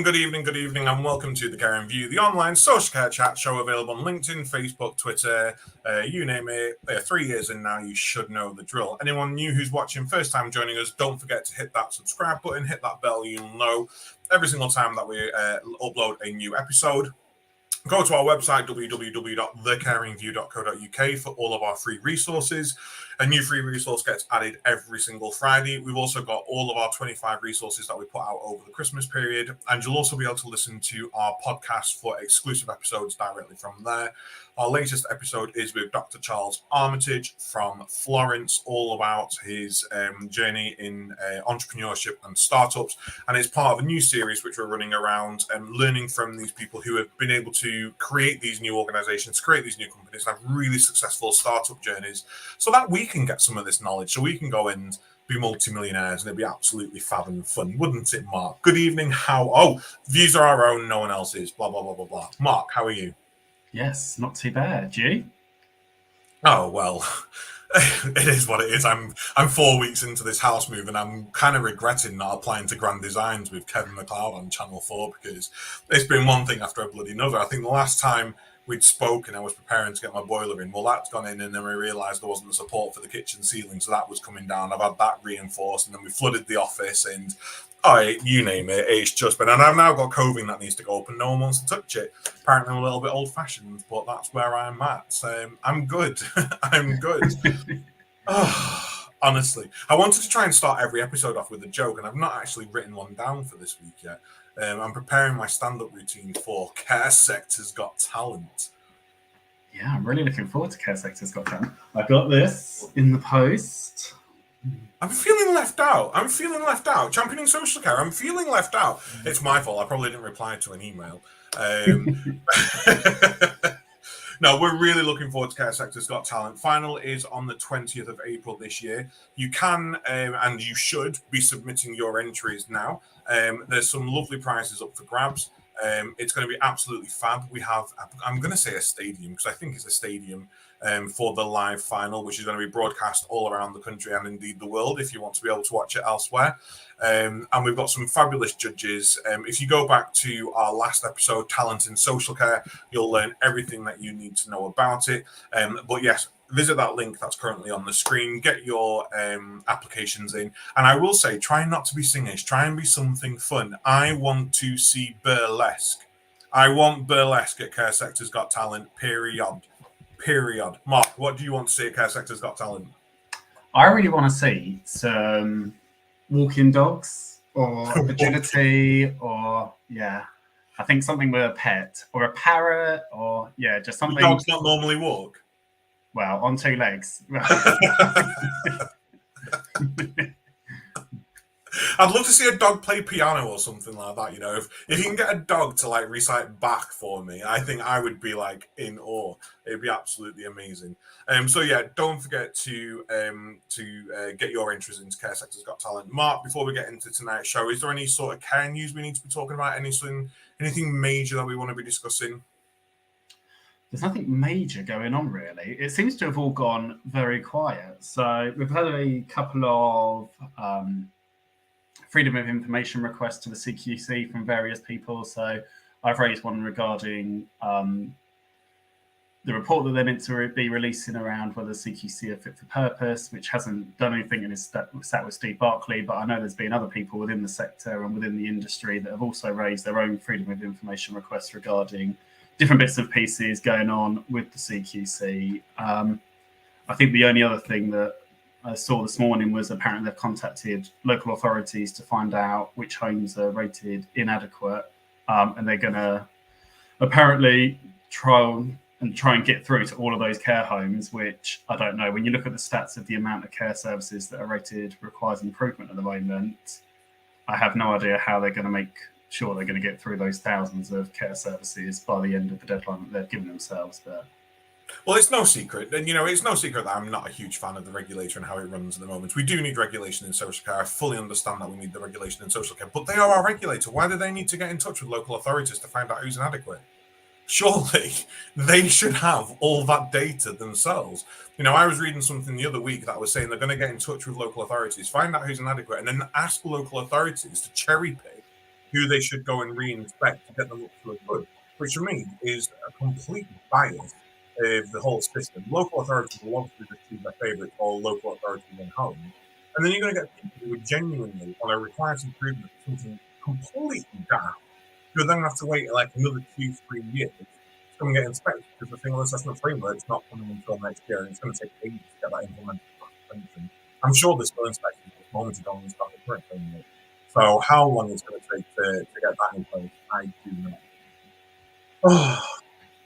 good evening, and welcome to The Caring View, the online social care chat show available on LinkedIn, Facebook, Twitter, you name it. 3 years in now, you should know the drill. Anyone new who's watching, first time joining us, don't forget to hit that subscribe button, hit that bell, you'll know every single time that we upload a new episode. Go to our website, www.thecaringview.co.uk, for all of our free resources. A new free resource gets added every single Friday. We've also got all of our 25 resources that we put out over the Christmas period. And you'll also be able to listen to our podcast for exclusive episodes directly from there. Our latest episode is with Dr. Charles Armitage from Florence, all about his journey in entrepreneurship and startups. And it's part of a new series which we're running around and learning from these people who have been able to create these new organizations, create these new companies, have really successful startup journeys, so that we can get some of this knowledge, so we can go and be multimillionaires, and it'd be absolutely fab and fun, wouldn't it, Mark? Good evening. Views are our own, no one else's, blah, blah, blah, blah, blah. Mark, how are you? Yes, not too bad. You? Oh, well, it is what it is. I'm 4 weeks into this house move, and I'm kind of regretting not applying to Grand Designs with Kevin McLeod on Channel 4, because it's been one thing after a bloody another. I think the last time we'd spoken, I was preparing to get my boiler in. Well, that's gone in, and then we realised there wasn't the support for the kitchen ceiling, so that was coming down. I've had that reinforced, and then we flooded the office, and you name it, it's just been. And I've now got coving that needs to go up, and no one wants to touch it. Apparently, I'm a little bit old-fashioned, but that's where I'm at. So I'm good. I'm good. Honestly, I wanted to try and start every episode off with a joke, and I've not actually written one down for this week yet. I'm preparing my stand-up routine for Care Sector's Got Talent. Yeah, I'm really looking forward to Care Sector's Got Talent. I got this in the post. I'm feeling left out. Championing social care, I'm feeling left out. It's my fault. I probably didn't reply to an email. No, we're really looking forward to Care Sector's Got Talent. Final is on the 20th of April this year. You can and you should be submitting your entries now. There's some lovely prizes up for grabs. It's going to be absolutely fab. We have, I'm going to say a stadium, because I think it's a stadium for the live final, which is going to be broadcast all around the country and indeed the world if you want to be able to watch it elsewhere. And we've got some fabulous judges. If you go back to our last episode, Talent in Social Care, you'll learn everything that you need to know about it. But yes, visit that link that's currently on the screen. Get your applications in. And I will say, try not to be singish. Try and be something fun. I want to see burlesque. I want burlesque at Care Sector's Got Talent, period. Mark, what do you want to see at Care Sector's Got Talent? I really want to see some walking dogs or agility or, I think something with a pet or a parrot or, just something. The dogs not normally walk? Well, on two legs. I'd love to see a dog play piano or something like that. You know, if you can get a dog to like recite Bach for me, I think I would be like in awe. It'd be absolutely amazing. Don't forget to get your interest into Care Sector's Got Talent. Mark, before we get into tonight's show, is there any sort of care news we need to be talking about? Anything major that we want to be discussing? There's nothing major going on, really. It seems to have all gone very quiet. So we've had a couple of freedom of information requests to the CQC from various people. So I've raised one regarding the report that they're meant to be releasing around whether CQC are fit for purpose, which hasn't done anything and is sat with Steve Barclay. But I know there's been other people within the sector and within the industry that have also raised their own freedom of information requests regarding different bits and pieces going on with the CQC. I think the only other thing that I saw this morning was apparently they've contacted local authorities to find out which homes are rated inadequate, and they're going to apparently try and get through to all of those care homes, which I don't know. When you look at the stats of the amount of care services that are rated requires improvement at the moment, I have no idea how they're going to make sure they're going to get through those thousands of care services by the end of the deadline that they've given themselves. But well, it's no secret, and it's no secret that I'm not a huge fan of the regulator and how it runs at the moment. We do need regulation in social care. I fully understand that we need the regulation in social care, but they are our regulator. Why do they need to get in touch with local authorities to find out who's inadequate? Surely they should have all that data themselves. I was reading something the other week that was saying they're going to get in touch with local authorities, find out who's inadequate, and then ask local authorities to cherry pick who they should go and re-inspect to get them up to a good, which for me is a complete bias of the whole system. Local authorities will want to just choose their favourites or local authorities in home. And then you're going to get people who are genuinely on a requires improvement for something completely daft, who then have to wait like another 2-3 years to come and get inspected because the single assessment framework's not coming until next year, and it's going to take ages to get that implemented. I'm sure they're still inspecting this moment ago and start the current framework. So how long it's going to take to get that in place, I do not. Oh,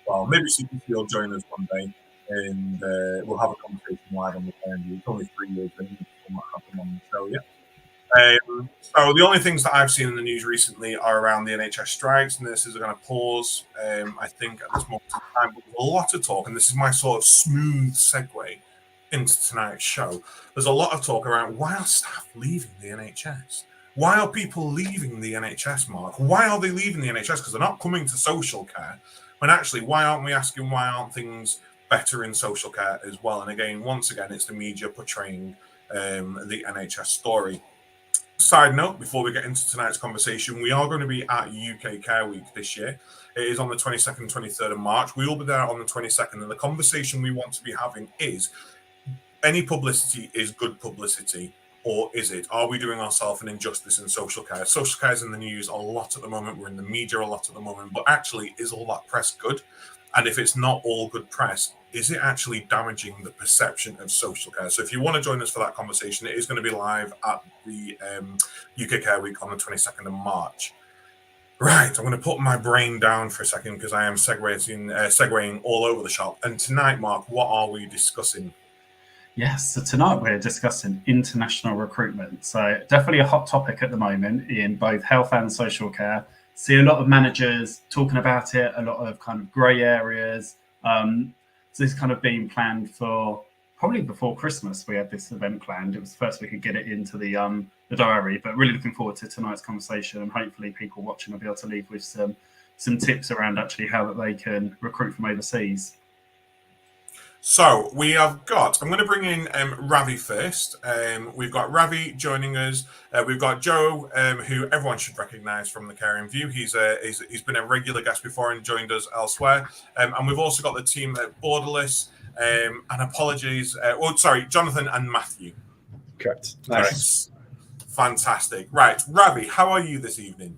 well, maybe CPC will join us one day and we'll have a conversation live on the caringview. It's only 3 years and what happened on the show yet. So the only things that I've seen in the news recently are around the NHS strikes. Nurses are going to pause, I think, at this moment in time. But there's a lot of talk, and this is my sort of smooth segue into tonight's show. There's a lot of talk around why are staff leaving the NHS? Why are people leaving the NHS, Mark? Why are they leaving the NHS? Because they're not coming to social care. When actually, why aren't we asking why aren't things better in social care as well? And again, once again, it's the media portraying the NHS story. Side note, before we get into tonight's conversation, we are going to be at UK Care Week this year. It is on the 22nd and 23rd of March. We will be there on the 22nd, and the conversation we want to be having is, any publicity is good publicity, or is it? Are we doing ourselves an injustice in social care? Social care is in the news a lot at the moment. We're in the media a lot at the moment. But actually, is all that press good? And if it's not all good press, is it actually damaging the perception of social care? So if you want to join us for that conversation, it is going to be live at the UK Care Week on the 22nd of March. Right, I'm going to put my brain down for a second because I am segueing all over the shop. And tonight, Mark, what are we discussing? Yes, so tonight we're discussing international recruitment. So definitely a hot topic at the moment in both health and social care. See a lot of managers talking about it, a lot of kind of grey areas. So this kind of being planned for probably before Christmas. We had this event planned. It was the first we could get it into the diary, but really looking forward to tonight's conversation, and hopefully people watching will be able to leave with some tips around actually how that they can recruit from overseas. So we have got, I'm going to bring in Ravi first. We've got Ravi joining us. We've got Joe, who everyone should recognise from the caringview. He's been a regular guest before and joined us elsewhere. And we've also got the team at Borderless. And apologies. Jonathan and Matthew. Correct. Nice. Fantastic. Right. Ravi, how are you this evening?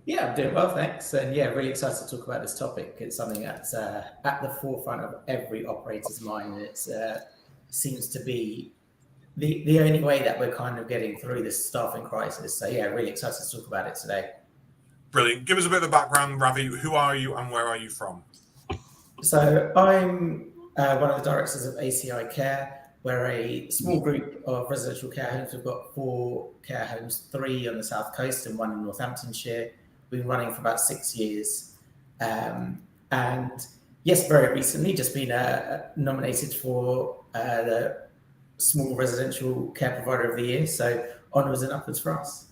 Yeah, I'm doing well, thanks. And yeah, really excited to talk about this topic. It's something that's at the forefront of every operator's mind. It seems to be the only way that we're kind of getting through this staffing crisis. So yeah, really excited to talk about it today. Brilliant. Give us a bit of background, Ravi. Who are you and where are you from? So I'm one of the directors of ACI Care. We're a small group of residential care homes. We've got 4 care homes, 3 on the South Coast and 1 in Northamptonshire. We've been running for about 6 years. And yes, very recently just been nominated for the Small Residential Care Provider of the Year. So onwards and upwards for us.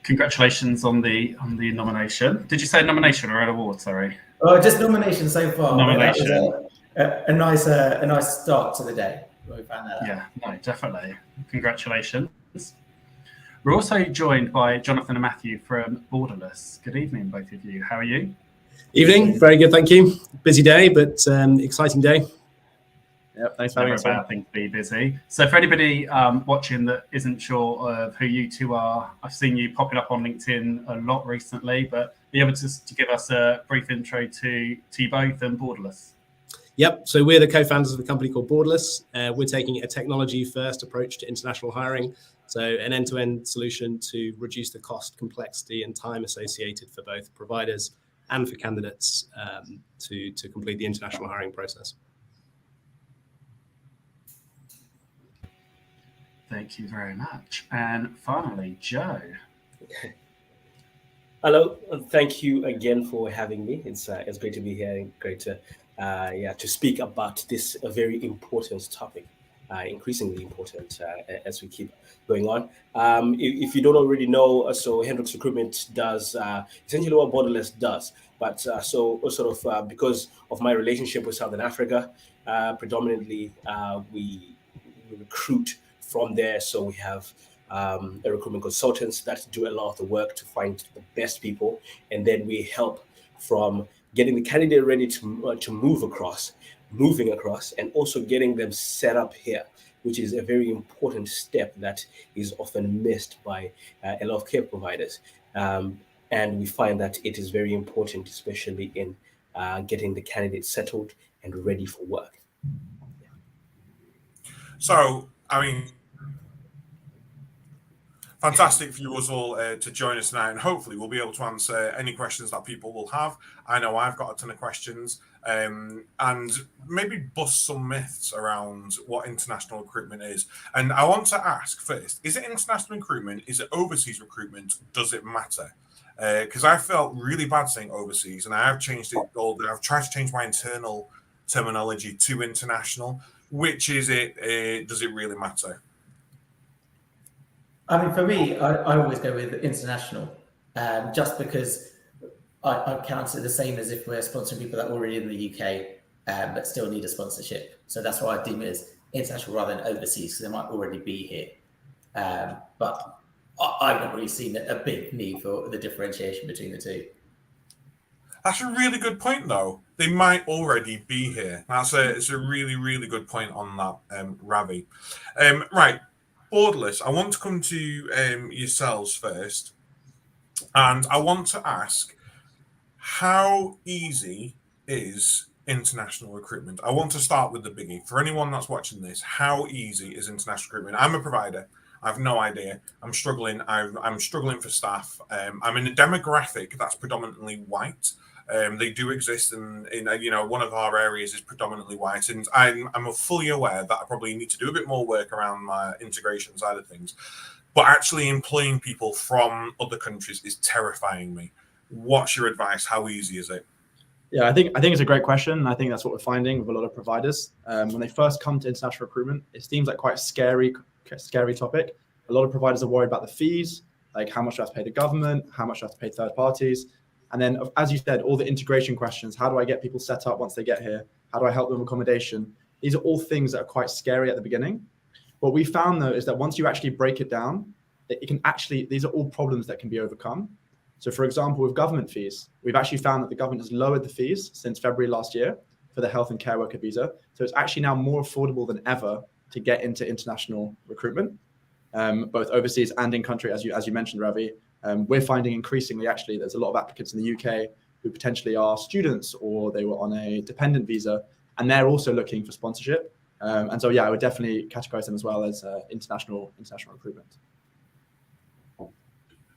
Congratulations on the nomination. Did you say nomination or an award? Sorry. Oh, just nomination so far. Nomination. A nice start to the day. We found that out. Yeah, no, definitely. Congratulations. We're also joined by Jonathan and Matthew from Borderless. Good evening, both of you. How are you? Evening. Very good, thank you. Busy day, but exciting day. Yep, thanks for having us. Never a bad thing to be busy. So for anybody watching that isn't sure of who you two are, I've seen you popping up on LinkedIn a lot recently, but be able to give us a brief intro to you both and Borderless. Yep, so we're the co-founders of a company called Borderless. We're taking a technology-first approach to international hiring, so an end-to-end solution to reduce the cost, complexity, and time associated for both providers and for candidates to complete the international hiring process. Thank you very much. And finally, Joe. Hello, thank you again for having me. It's great to be here and great to speak about this very important topic, increasingly important as we keep going on. If you don't already know, so Hendrix Recruitment does essentially what Borderless does, but because of my relationship with Southern Africa, predominantly we recruit from there. So we have recruitment consultants that do a lot of the work to find the best people, and then we help from getting the candidate ready to moving across, and also getting them set up here, which is a very important step that is often missed by a lot of care providers. And we find that it is very important, especially in getting the candidate settled and ready for work. So, I mean, fantastic for you all to join us tonight, and hopefully we'll be able to answer any questions that people will have. I know I've got a ton of questions, and maybe bust some myths around what international recruitment is. And I want to ask first, is it international recruitment? Is it overseas recruitment? Does it matter? Because I felt really bad saying overseas, and I have changed it all. I've tried to change my internal terminology to international. Which is it? Does it really matter? I mean, for me, I always go with international, just because I count it the same as if we're sponsoring people that are already in the UK, but still need a sponsorship. So that's why I deem it as international rather than overseas, because they might already be here. But I've not really seen a big need for the differentiation between the two. That's a really good point, though. They might already be here. It's a really, really good point on that, Ravi. Right, Borderless, I want to come to yourselves first, and I want to ask, how easy is international recruitment? I want to start with the biggie. For anyone that's watching this, how easy is international recruitment? I'm a provider. I have no idea. I'm struggling. I'm struggling for staff. I'm in a demographic that's predominantly white. They do exist in one of our areas is predominantly white, and I'm fully aware that I probably need to do a bit more work around my integration side of things. But actually employing people from other countries is terrifying me. What's your advice? How easy is it? Yeah, I think it's a great question. And I think that's what we're finding with a lot of providers. When they first come to international recruitment, it seems like quite a scary topic. A lot of providers are worried about the fees, like how much do I have to pay the government, how much do I have to pay third parties. And then, as you said, all the integration questions. How do I get people set up once they get here? How do I help them with accommodation? These are all things that are quite scary at the beginning. What we found, though, is that once you actually break it down, these are all problems that can be overcome. So, for example, with government fees, we've actually found that the government has lowered the fees since February last year for the health and care worker visa. So it's actually now more affordable than ever to get into international recruitment, both overseas and in country, as you mentioned, Ravi. We're finding increasingly, actually, there's a lot of applicants in the UK who potentially are students or they were on a dependent visa, and they're also looking for sponsorship. And so, yeah, I would definitely categorize them as well as international recruitment.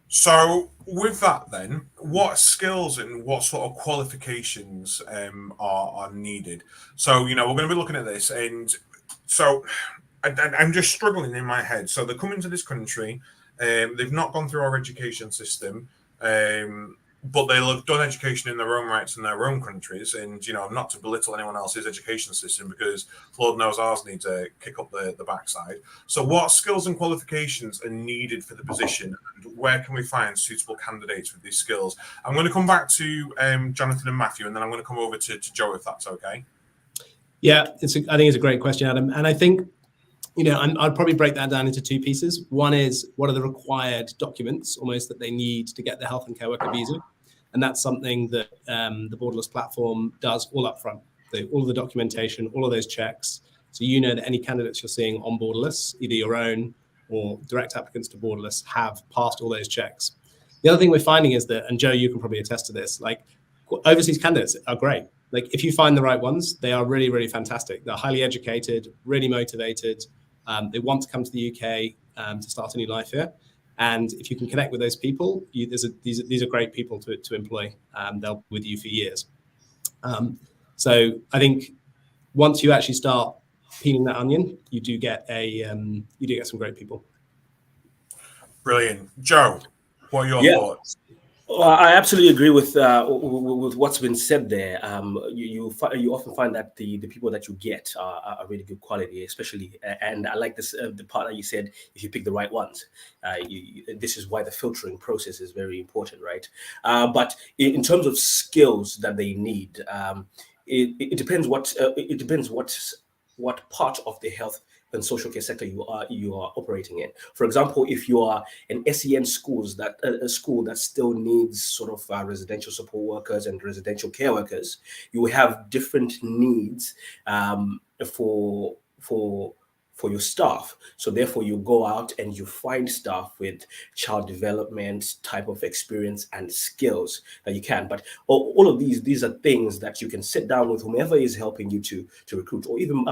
So with that then, what skills and what sort of qualifications are needed? So, we're going to be looking at this, and so I'm just struggling in my head. So they're coming to this country, they've not gone through our education system, but they'll have done education in their own rights in their own countries. And, not to belittle anyone else's education system, because Lord knows ours need to kick up the backside. So what skills and qualifications are needed for the position? And where can we find suitable candidates with these skills? I'm going to come back to Jonathan and Matthew, and then I'm going to come over to Joe, if that's okay. Yeah, I think it's a great question, Adam. And I think, I'd probably break that down into two pieces. One is, what are the required documents almost that they need to get the health and care worker visa? And that's something that the Borderless platform does all up front. All of the documentation, all of those checks. So that any candidates you're seeing on Borderless, either your own or direct applicants to Borderless, have passed all those checks. The other thing we're finding is that, and Joe, you can probably attest to this, like overseas candidates are great. Like if you find the right ones, they are really, really fantastic. They're highly educated, really motivated. They want to come to the UK to start a new life here. And if you can connect with those people, these are great people to employ. They'll be with you for years. So I think once you actually start peeling that onion, you do get some great people. Brilliant, Joe. What are your thoughts? Well, I absolutely agree with what's been said there. You often find that the people that you get are really good quality, especially, and I like this the part that you said, if you pick the right ones. This is why the filtering process is very important, right? But in terms of skills that they need, it depends what part of the health and social care sector you are operating in. For example, if you are an SEN schools that a school that still needs sort of residential support workers and residential care workers, you will have different needs for your staff. So therefore you go out and you find staff with child development type of experience and skills that you can. But all of these are things that you can sit down with whomever is helping you to recruit, or even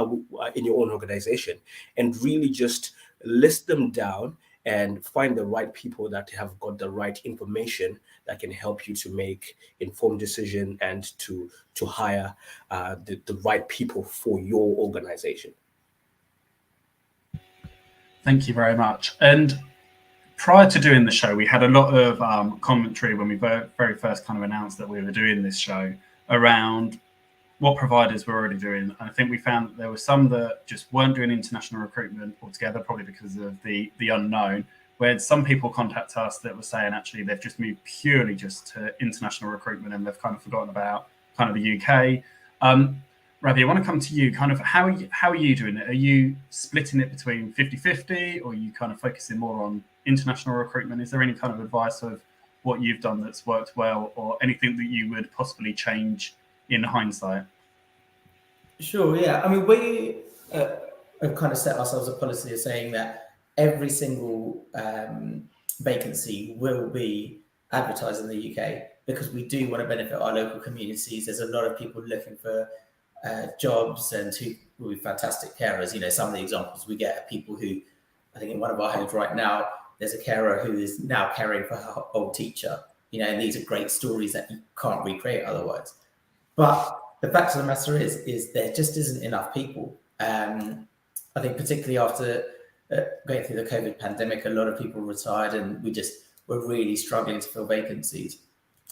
in your own organization, and really just list them down and find the right people that have got the right information that can help you to make informed decision and to hire the right people for your organization. Thank you very much. And prior to doing the show, we had a lot of commentary when we very first kind of announced that we were doing this show around what providers were already doing. I think we found that there were some that just weren't doing international recruitment altogether, probably because of the unknown, where some people contact us that were saying actually they've just moved purely just to international recruitment and they've kind of forgotten about kind of the UK. Ravi, I want to come to you. Kind of how are you doing it? Are you splitting it between 50-50, or are you kind of focusing more on international recruitment? Is there any kind of advice of what you've done that's worked well, or anything that you would possibly change in hindsight? Sure, yeah. I mean, we have kind of set ourselves a policy of saying that every single vacancy will be advertised in the UK, because we do want to benefit our local communities. There's a lot of people looking for jobs and who will be fantastic carers. You know, some of the examples we get are people who, I think in one of our homes right now, there's a carer who is now caring for her old teacher. You know, and these are great stories that you can't recreate otherwise. But the fact of the matter is there just isn't enough people. I think particularly after going through the COVID pandemic, a lot of people retired and we're really struggling to fill vacancies.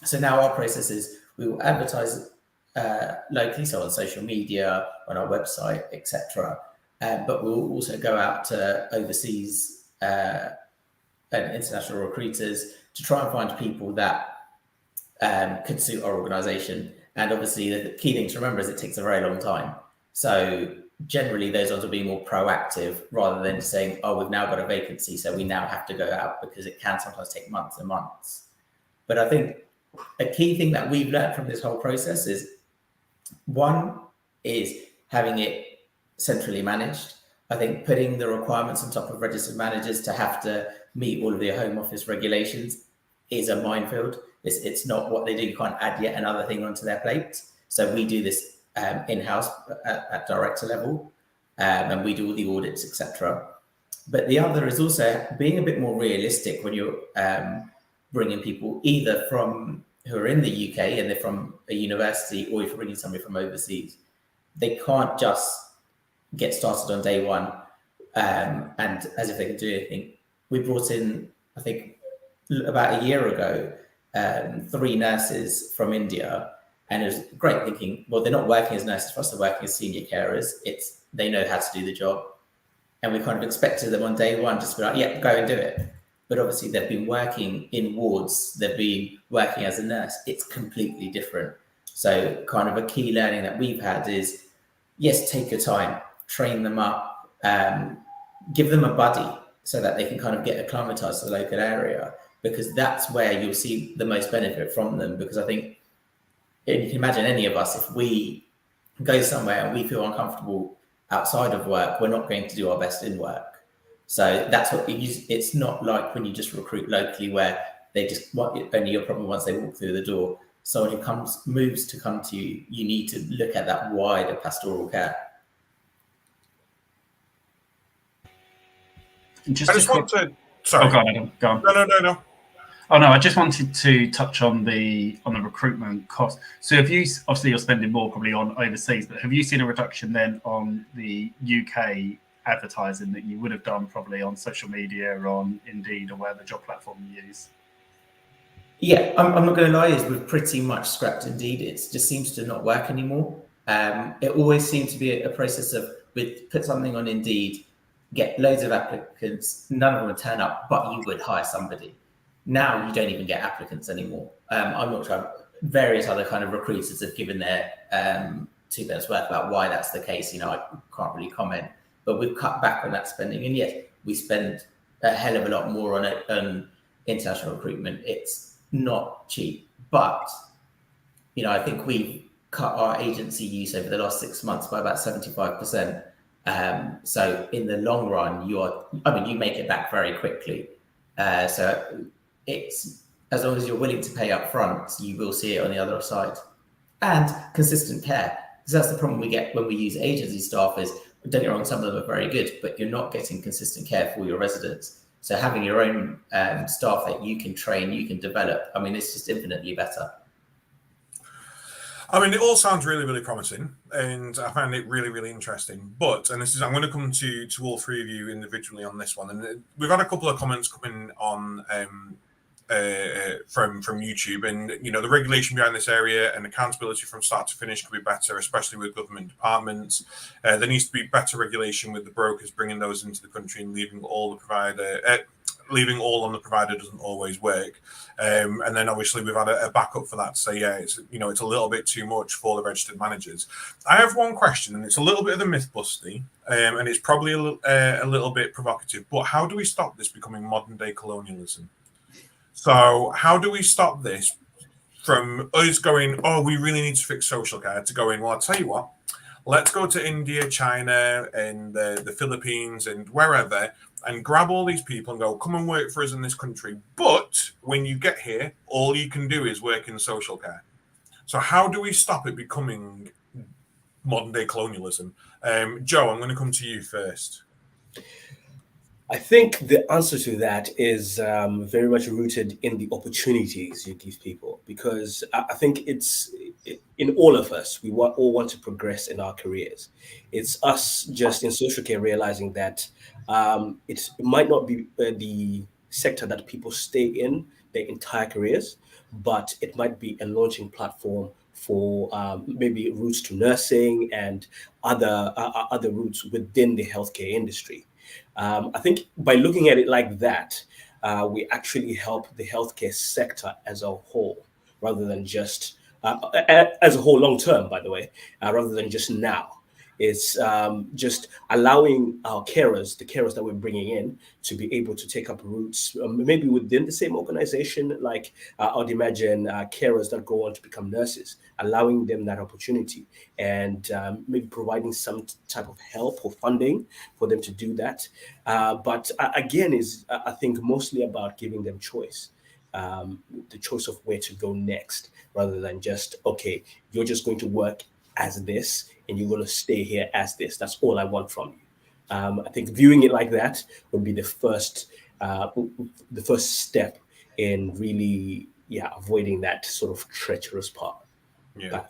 So now our process is we will advertise locally, so on social media, on our website, etc. But we'll also go out to overseas and international recruiters to try and find people that could suit our organisation. And obviously, the key thing to remember is it takes a very long time. So generally, those ones will be more proactive rather than saying, "Oh, we've now got a vacancy, so we now have to go out," because it can sometimes take months and months. But I think a key thing that we've learned from this whole process is, one is having it centrally managed. I think putting the requirements on top of registered managers to have to meet all of the Home Office regulations is a minefield. It's not what they do. You can't add yet another thing onto their plate. So we do this in-house at director level, and we do all the audits, etc. But the other is also being a bit more realistic when you're bringing people either from who are in the UK and they're from a university, or if you're bringing somebody from overseas. They can't just get started on day one and as if they can do anything. We brought in, I think, about a year ago, 3 nurses from India, and it was great thinking, well, they're not working as nurses for us, they're working as senior carers. They know how to do the job. And we kind of expected them on day one just to be like, yeah, go and do it. But obviously they've been working in wards, they've been working as a nurse. It's completely different. So kind of a key learning that we've had is, yes, take your time, train them up, give them a buddy so that they can kind of get acclimatized to the local area, because that's where you'll see the most benefit from them. Because I think, and you can imagine any of us, if we go somewhere and we feel uncomfortable outside of work, we're not going to do our best in work. So that's what it's not like when you just recruit locally, where they just want only your problem once they walk through the door. Someone who moves to come to you, you need to look at that wider pastoral care. I just want to. Sorry. Oh, go on, Adam. Go on. No. Oh no, I just wanted to touch on the recruitment cost. So if you obviously you're spending more probably on overseas, but have you seen a reduction then on the UK advertising that you would have done probably on social media or on Indeed or whatever job platform you use? Yeah, I'm not going to lie, is we've pretty much scrapped Indeed. It just seems to not work anymore. It always seemed to be a process of we'd put something on Indeed, get loads of applicants, none of them would turn up, but you would hire somebody. Now you don't even get applicants anymore. I'm not sure. Various other kind of recruiters have given their 2 minutes worth about why that's the case. You know, I can't really comment. but we've cut back on that spending. And yes, we spend a hell of a lot more on it than international recruitment. It's not cheap, but I think we've cut our agency use over the last 6 months by about 75%. So in the long run, you make it back very quickly. So it's, as long as you're willing to pay up front, you will see it on the other side. And consistent care, because that's the problem we get when we use agency staff is, don't get me wrong, some of them are very good, but you're not getting consistent care for your residents. So having your own staff that you can train, you can develop, it's just infinitely better. It all sounds really, really promising, and I find it really, really interesting. But, and I'm going to come to all three of you individually on this one. And we've had a couple of comments coming on from YouTube, and the regulation behind this area and accountability from start to finish could be better, especially with government departments. There needs to be better regulation with the brokers bringing those into the country and leaving all on the provider doesn't always work. And then obviously we've had a backup for that to say, it's a little bit too much for the registered managers. I have one question, and it's a little bit of the myth busty, and it's probably a little bit provocative, but how do we stop this becoming modern day colonialism? So how do we stop this from us going, oh, we really need to fix social care, to going, well, I'll tell you what, let's go to India, China, and the Philippines and wherever, and grab all these people and go, come and work for us in this country. But when you get here, all you can do is work in social care. So how do we stop it becoming modern day colonialism? Joe, I'm going to come to you first. I think the answer to that is very much rooted in the opportunities you give people, because I think it's in all of us, we all want to progress in our careers. It's us just in social care realizing that it might not be the sector that people stay in their entire careers, but it might be a launching platform for maybe routes to nursing and other routes within the healthcare industry. I think by looking at it like that, we actually help the healthcare sector as a whole, rather than just as a whole long term, by the way, rather than just now. It's just allowing our carers, the carers that we're bringing in, to be able to take up routes, maybe within the same organization. Like I'd imagine carers that go on to become nurses, allowing them that opportunity, and maybe providing some type of help or funding for them to do that. But again, I think mostly about giving them choice. The choice of where to go next, rather than just, okay, you're just going to work as this and you're going to stay here as this. That's all I want from you. I think viewing it like that would be the first step in really, avoiding that sort of treacherous part. Yeah.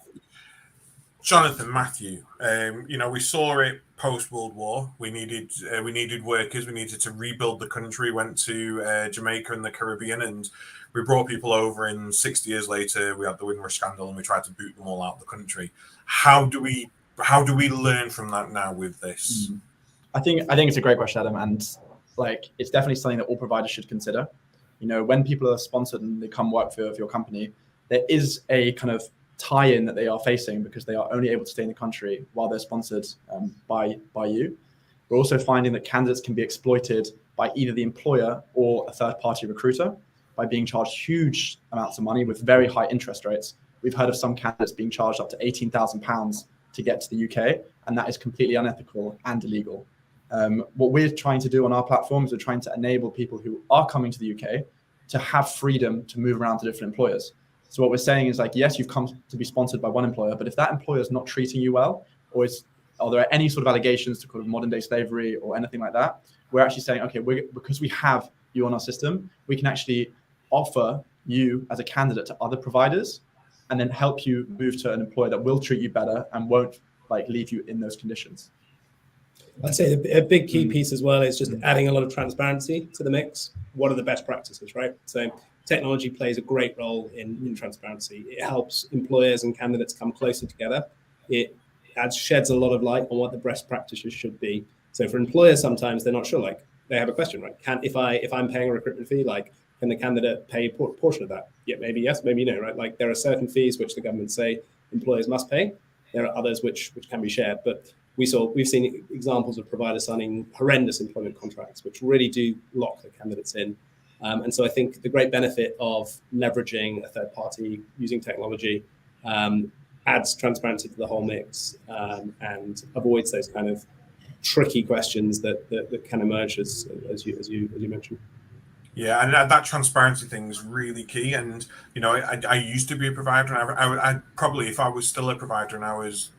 Jonathan, Matthew, we saw it post World War. We needed workers. We needed to rebuild the country. Went to Jamaica and the Caribbean, and we brought people over. And 60 years later, we had the Windrush scandal, and we tried to boot them all out of the country. How do we learn from that now with this? I think it's a great question, Adam, and it's definitely something that all providers should consider. When people are sponsored and they come work for your company, there is a kind of tie-in that they are facing because they are only able to stay in the country while they're sponsored by you. We're also finding that candidates can be exploited by either the employer or a third-party recruiter by being charged huge amounts of money with very high interest rates. We've heard of some candidates being charged up to £18,000 to get to the UK, and that is completely unethical and illegal. What we're trying to do on our platform is we're trying to enable people who are coming to the UK to have freedom to move around to different employers. So what we're saying is yes, you've come to be sponsored by one employer, but if that employer is not treating you well, or are there any sort of allegations to kind of modern day slavery or anything like that, we're actually saying, okay, because we have you on our system, we can actually offer you as a candidate to other providers and then help you move to an employer that will treat you better and won't leave you in those conditions. I'd say a big key piece as well is just adding a lot of transparency to the mix. What are the best practices, right? So technology plays a great role in transparency. It helps employers and candidates come closer together. It sheds a lot of light on what the best practices should be. So for employers, sometimes they're not sure. They have a question, right? If I'm paying a recruitment fee, can the candidate pay a portion of that? Yeah, maybe yes, maybe no, right? There are certain fees which the government say employers must pay. There are others which can be shared. But we've seen examples of providers signing horrendous employment contracts, which really do lock the candidates in. And so I think the great benefit of leveraging a third party using technology adds transparency to the whole mix, and avoids those kind of tricky questions that can emerge as you mentioned. Yeah, and that transparency thing is really key. And I used to be a provider, and I probably, if I was still a provider and I was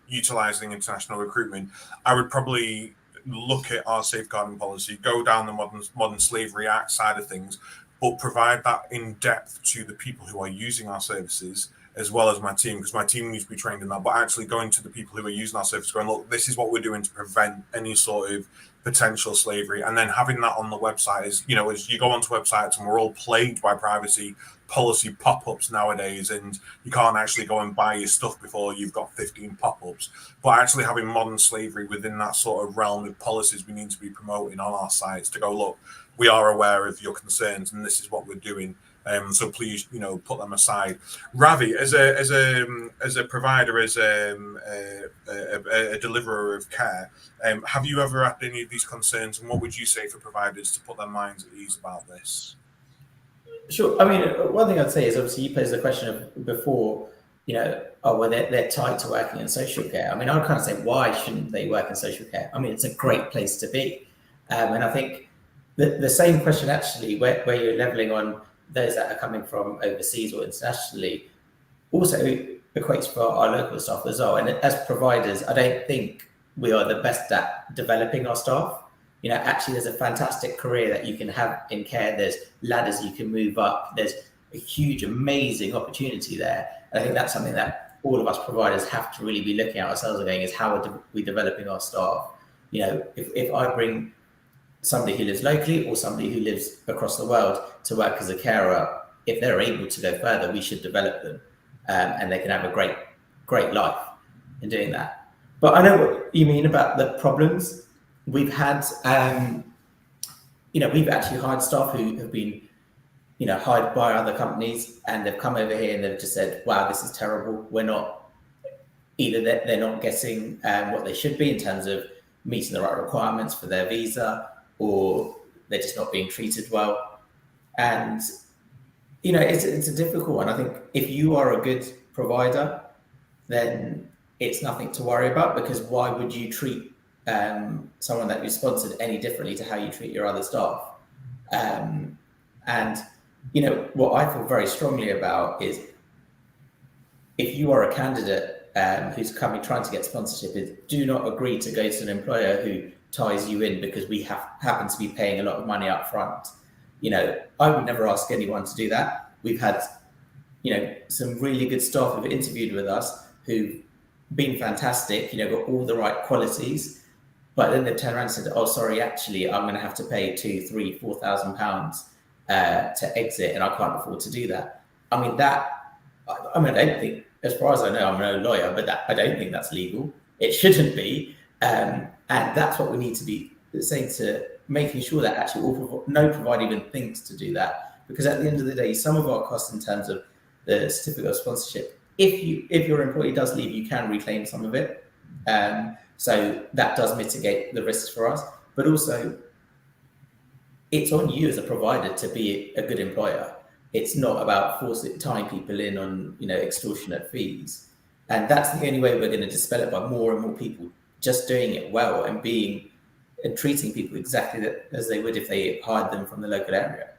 utilizing international recruitment, I would probably look at our safeguarding policy, go down the modern slavery act side of things, but provide that in depth to the people who are using our services, as well as my team, because my team needs to be trained in that, but actually going to the people who are using our service, going, look, this is what we're doing to prevent any sort of potential slavery. And then having that on the website is, as you go onto websites, and we're all plagued by privacy policy pop-ups nowadays, and you can't actually go and buy your stuff before you've got 15 pop-ups. But actually having modern slavery within that sort of realm of policies we need to be promoting on our sites to go, look, we are aware of your concerns and this is what we're doing. So please, put them aside. Ravi, as a provider, as a deliverer of care, have you ever had any of these concerns, and what would you say for providers to put their minds at ease about this? Sure. I mean, one thing I'd say is, obviously you posed the question of before, they're tied to working in social care. I mean, I would kind of say, why shouldn't they work in social care? I mean, it's a great place to be. And I think the same question actually, where you're leveling on those that are coming from overseas or internationally, also equates for our local staff as well. And as providers, I don't think we are the best at developing our staff. Actually, there's a fantastic career that you can have in care. There's ladders you can move up. There's a huge, amazing opportunity there. And I think that's something that all of us providers have to really be looking at ourselves and going, is how are we developing our staff? If I bring somebody who lives locally or somebody who lives across the world to work as a carer, if they're able to go further, we should develop them, and they can have a great life in doing that. But I know what you mean about the problems. We've had, we've actually hired staff who have been, hired by other companies, and they've come over here and they've just said, wow, this is terrible. We're not, either they're not getting what they should be in terms of meeting the right requirements for their visa, or they're just not being treated well. And, it's a difficult one. I think if you are a good provider, then it's nothing to worry about, because why would you treat someone that you sponsored any differently to how you treat your other staff? And what I feel very strongly about is, if you are a candidate who's trying to get sponsorship, is do not agree to go to an employer who ties you in because we happen to be paying a lot of money up front. I would never ask anyone to do that. We've had some really good staff who've interviewed with us who've been fantastic, got all the right qualities, but then they turn around and said, oh, sorry, actually, I'm going to have to pay £2,000, £3,000, £4,000 to exit, and I can't afford to do that. I don't think, as far as I know, I'm no lawyer, but I don't think that's legal. It shouldn't be. And that's what we need to be saying, to making sure that actually no provider even thinks to do that. Because at the end of the day, some of our costs in terms of the certificate of sponsorship, if your employee does leave, you can reclaim some of it. So that does mitigate the risks for us. But also, it's on you as a provider to be a good employer. It's not about tying people in on extortionate fees. And that's the only way we're going to dispel it, by more and more people just doing it well and treating people exactly as they would if they hired them from the local area.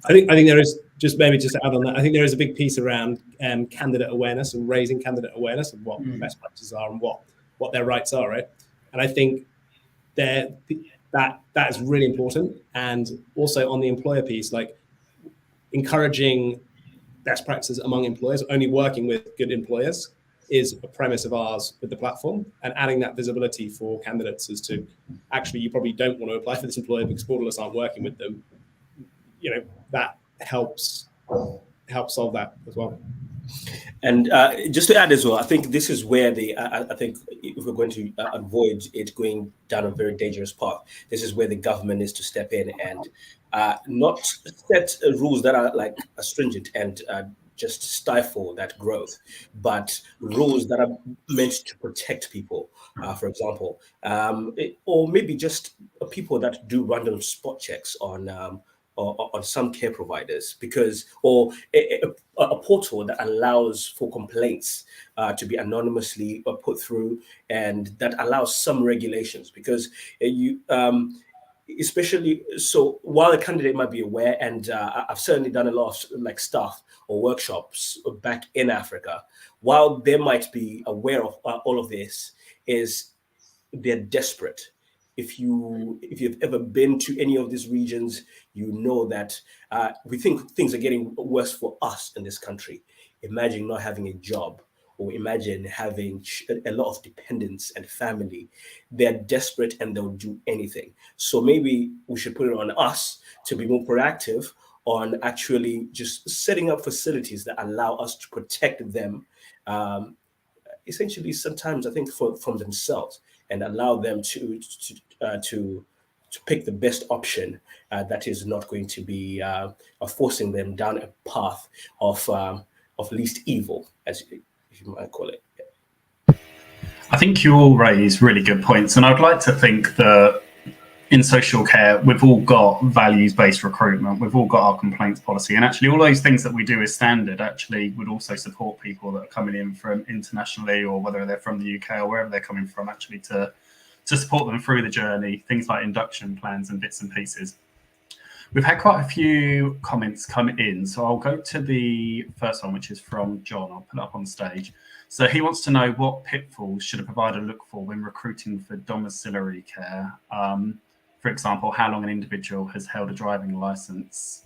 I think there is, just to add on that, I think there is a big piece around candidate awareness and raising candidate awareness of what best practices are and what their rights are, right? And I think that is really important. And also on the employer piece, like encouraging best practices among employers, only working with good employers, is a premise of ours with the platform, and adding that visibility for candidates as to, actually, you probably don't want to apply for this employer because Borderless aren't working with them. That helps solve that as well. And just to add as well, I think this is where I think if we're going to avoid it going down a very dangerous path, this is where the government is to step in and not set rules that are stringent and just stifle that growth, but rules that are meant to protect people, for example, or maybe just people that do random spot checks on some care providers, or a portal that allows for complaints to be anonymously put through, and that allows some regulations, because especially so while the candidate might be aware, and I've certainly done a lot of like stuff or workshops back in Africa, while they might be aware of all of this, is they're desperate. If you've ever been to any of these regions, you know that we think things are getting worse for us in this country. Imagine not having a job, or imagine having a lot of dependents and family. They're desperate and they'll do anything. So maybe we should put it on us to be more proactive on actually just setting up facilities that allow us to protect them, essentially sometimes I think from themselves, and allow them to pick the best option that is not going to be forcing them down a path of least evil, as you might call it. I think you all raise really good points, and I'd like to think that in social care, we've all got values-based recruitment, we've all got our complaints policy, and actually all those things that we do as standard actually would also support people that are coming in from internationally, or whether they're from the UK or wherever they're coming from, actually to support them through the journey, things like induction plans and bits and pieces. We've had quite a few comments come in, so I'll go to the first one, which is from John. I'll put it up on stage. So he wants to know what pitfalls should a provider look for when recruiting for domiciliary care. For example, how long an individual has held a driving license.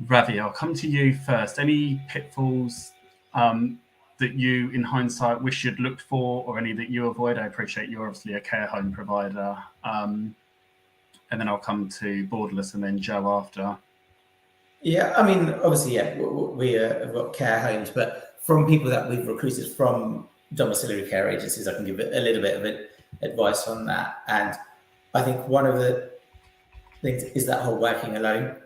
Ravi, I'll come to you first. Any pitfalls that you, in hindsight, wish you'd looked for, or any that you avoid? I appreciate you're obviously a care home provider. And then I'll come to Borderless and then Joe after. Yeah, I mean, obviously, yeah, we have got care homes, but from people that we've recruited from domiciliary care agencies, I can give a little bit of advice on that. And I think one of the things is that whole working alone.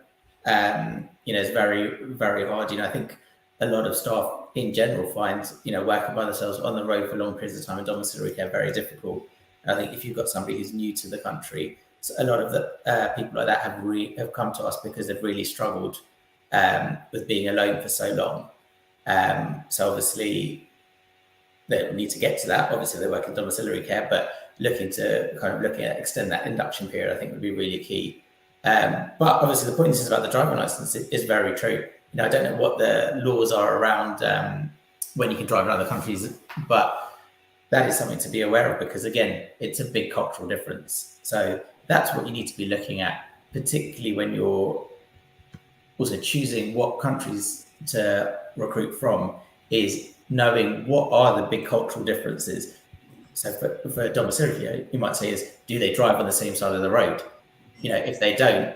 It's very, very hard. I think a lot of staff in general find, working by themselves on the road for long periods of time in domiciliary care very difficult. And I think if you've got somebody who's new to the country, so a lot of the people like that have come to us because they've really struggled with being alone for so long. So obviously they don't need to get to that. Obviously they work in domiciliary care, but looking at extend that induction period, I think would be really key. But obviously the point is about the driving license is very true. I don't know what the laws are around when you can drive in other countries, but that is something to be aware of, because again, it's a big cultural difference. So that's what you need to be looking at, particularly when you're also choosing what countries to recruit from, is knowing what are the big cultural differences. So for domiciliary, you might say is, do they drive on the same side of the road? If they don't,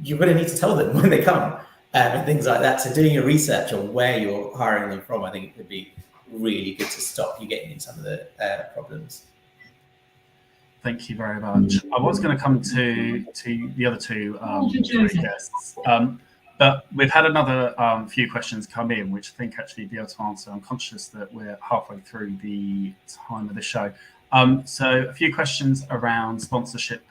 you're going to need to tell them when they come and things like that. So doing your research on where you're hiring them from, I think it could be really good to stop you getting in some of the problems. Thank you very much. I was going to come to the other two guests, but we've had another few questions come in, which I think actually be able to answer. I'm conscious that we're halfway through the time of the show. So a few questions around sponsorship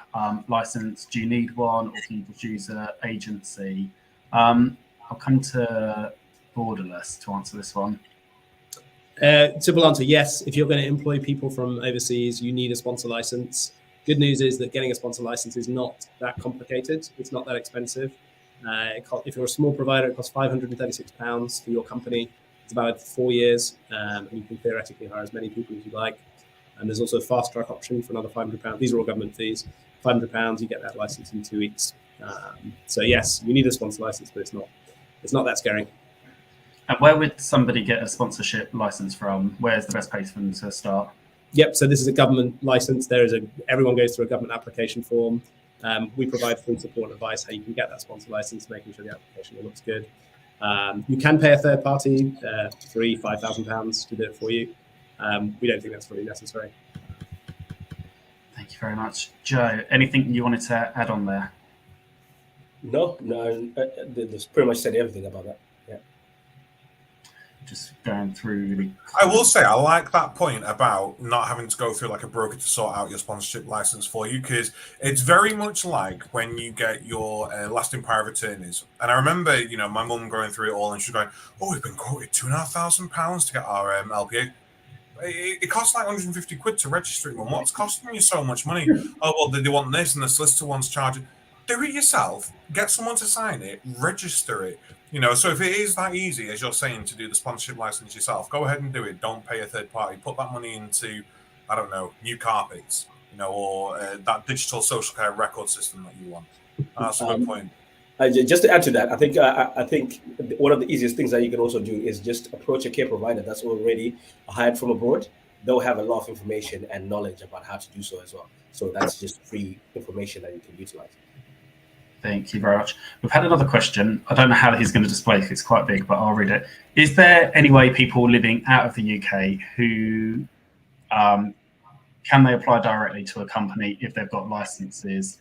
license. Do you need one, or can you just use an agency? I'll come to Borderless to answer this one. Simple answer, yes. If you're going to employ people from overseas, you need a sponsor license. Good news is that getting a sponsor license is not that complicated. It's not that expensive. If you're a small provider, it costs £536 for your company. It's valid for 4 years, and you can theoretically hire as many people as you like. And there's also a fast track option for another £500. These are all government fees. £500, you get that license in 2 weeks. So yes, you need a sponsor license, but it's not that scary. And where would somebody get a sponsorship license from? Where's the best place for them to start? Yep. So this is a government license. Everyone goes through a government application form. We provide full support and advice how you can get that sponsor license, making sure the application looks good. You can pay a third party £5,000 to do it for you. We don't think that's really necessary. Thank you very much. Joe, anything you wanted to add on there? No, there's pretty much said everything about that. Yeah. just going through. I will say I like that point about not having to go through like a broker to sort out your sponsorship license for you, because it's very much like when you get your lasting power of attorneys. And I remember, you know, my mum going through it all, and she's going, "Oh, we've been quoted £2,500 to get our LPA. It costs like 150 quid to register it. Mum, what's costing you so much money? Oh, well, they want this, and the solicitor wants charging. Do it yourself. Get someone to sign it. Register it." You know, so if it is that easy, as you're saying, to do the sponsorship license yourself, go ahead and do it. Don't pay a third party. Put that money into, I don't know, new carpets, you know, or that digital social care record system that you want. That's a good point. Just to add to that, I think one of the easiest things that you can also do is just approach a care provider that's already hired from abroad. They'll have a lot of information and knowledge about how to do so as well. So that's just free information that you can utilize. Thank you very much. We've had another question. I don't know how he's going to display it. It's quite big, but I'll read it. Is there any way people living out of the UK who can they apply directly to a company if they've got licenses?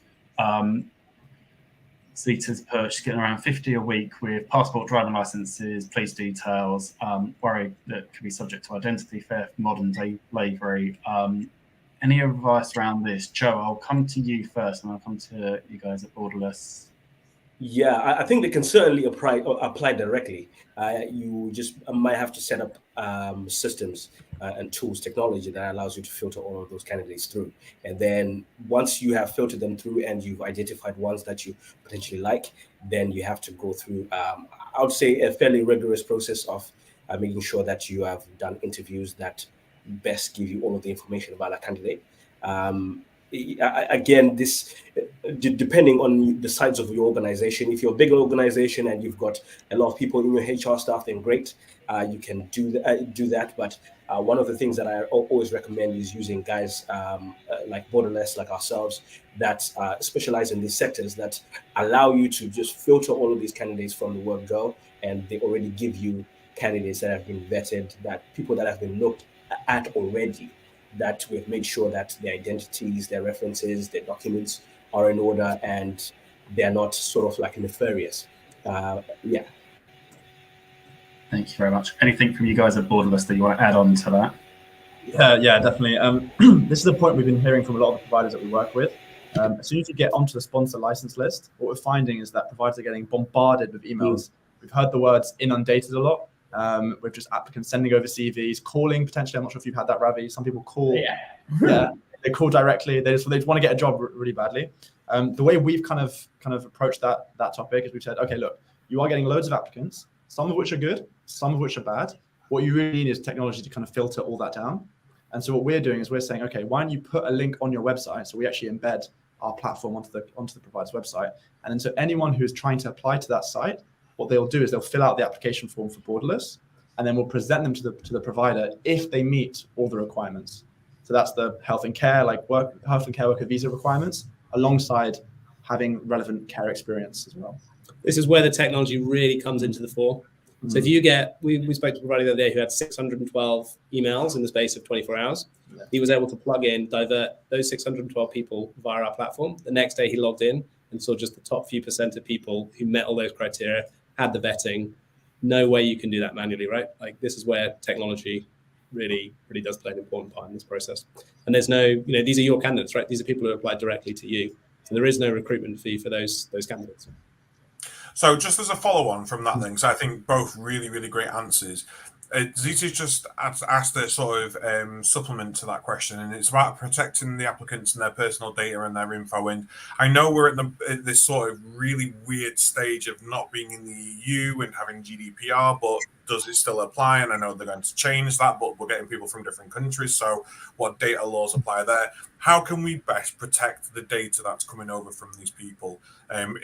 Zita's perch getting around 50 a week with passport, driving licenses, police details, worried that could be subject to identity theft, modern day slavery. Any advice around this? Joe, I'll come to you first, and I'll come to you guys at Borderless. Yeah, I think they can certainly apply directly. You just might have to set up systems and tools, technology that allows you to filter all of those candidates through. And then once you have filtered them through and you've identified ones that you potentially like, then you have to go through, I would say, a fairly rigorous process of making sure that you have done interviews that best give you all of the information about a candidate. Again, this depending on the size of your organization. If you're a bigger organization and you've got a lot of people in your HR staff, then great, you can do that. But one of the things that I always recommend is using guys like Borderless, like ourselves, that specialize in these sectors, that allow you to just filter all of these candidates from the word go, and they already give you candidates that have been vetted, that people that have been looked at already, that we've made sure that their identities, their references, their documents are in order, and they're not sort of like nefarious. Yeah. Thank you very much. Anything from you guys at Borderless that you want to add on to that? Yeah, definitely. This is a point we've been hearing from a lot of the providers that we work with. As soon as you get onto the sponsor license list, what we're finding is that providers are getting bombarded with emails. We've heard the words inundated a lot. With just applicants sending over CVs, calling potentially. I'm not sure if you've had that, Ravi. Some people call. Yeah, they call directly. They just want to get a job really badly. The way we've kind of approached that topic is we've said, okay, look, you are getting loads of applicants, some of which are good, some of which are bad. What you really need is technology to kind of filter all that down. And so what we're doing is we're saying, okay, why don't you put a link on your website? So we actually embed our platform onto the provider's website, and then so anyone who's trying to apply to that site, what they'll do is they'll fill out the application form for Borderless, and then we'll present them to the provider if they meet all the requirements. So that's the health and care worker visa requirements, alongside having relevant care experience as well. This is where the technology really comes into the fore. So if you get, we spoke to a provider the other day who had 612 emails in the space of 24 hours. Yeah. He was able to plug in, divert those 612 people via our platform. The next day he logged in and saw just the top few percent of people who met all those criteria, had the vetting. No way you can do that manually, right? Like, this is where technology really does play an important part in this process. And there's no, these are your candidates, right? These are people who applied directly to you. So there is no recruitment fee for those candidates. So just as a follow-on from that then, because I think both really, really great answers, Zita just asked a sort of supplement to that question, and it's about protecting the applicants and their personal data and their info. And I know we're at this sort of really weird stage of not being in the EU and having GDPR, but does it still apply? And I know they're going to change that, but we're getting people from different countries. So what data laws apply there? How can we best protect the data that's coming over from these people?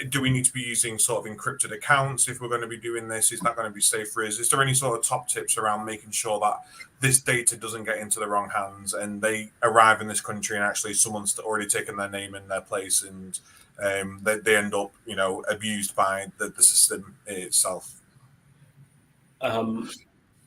Do we need to be using sort of encrypted accounts if we're going to be doing this? Is that going to be safe for us? Is there any sort of top tips around making sure that this data doesn't get into the wrong hands and they arrive in this country and actually someone's already taken their name in their place, and they end up, abused by the system itself?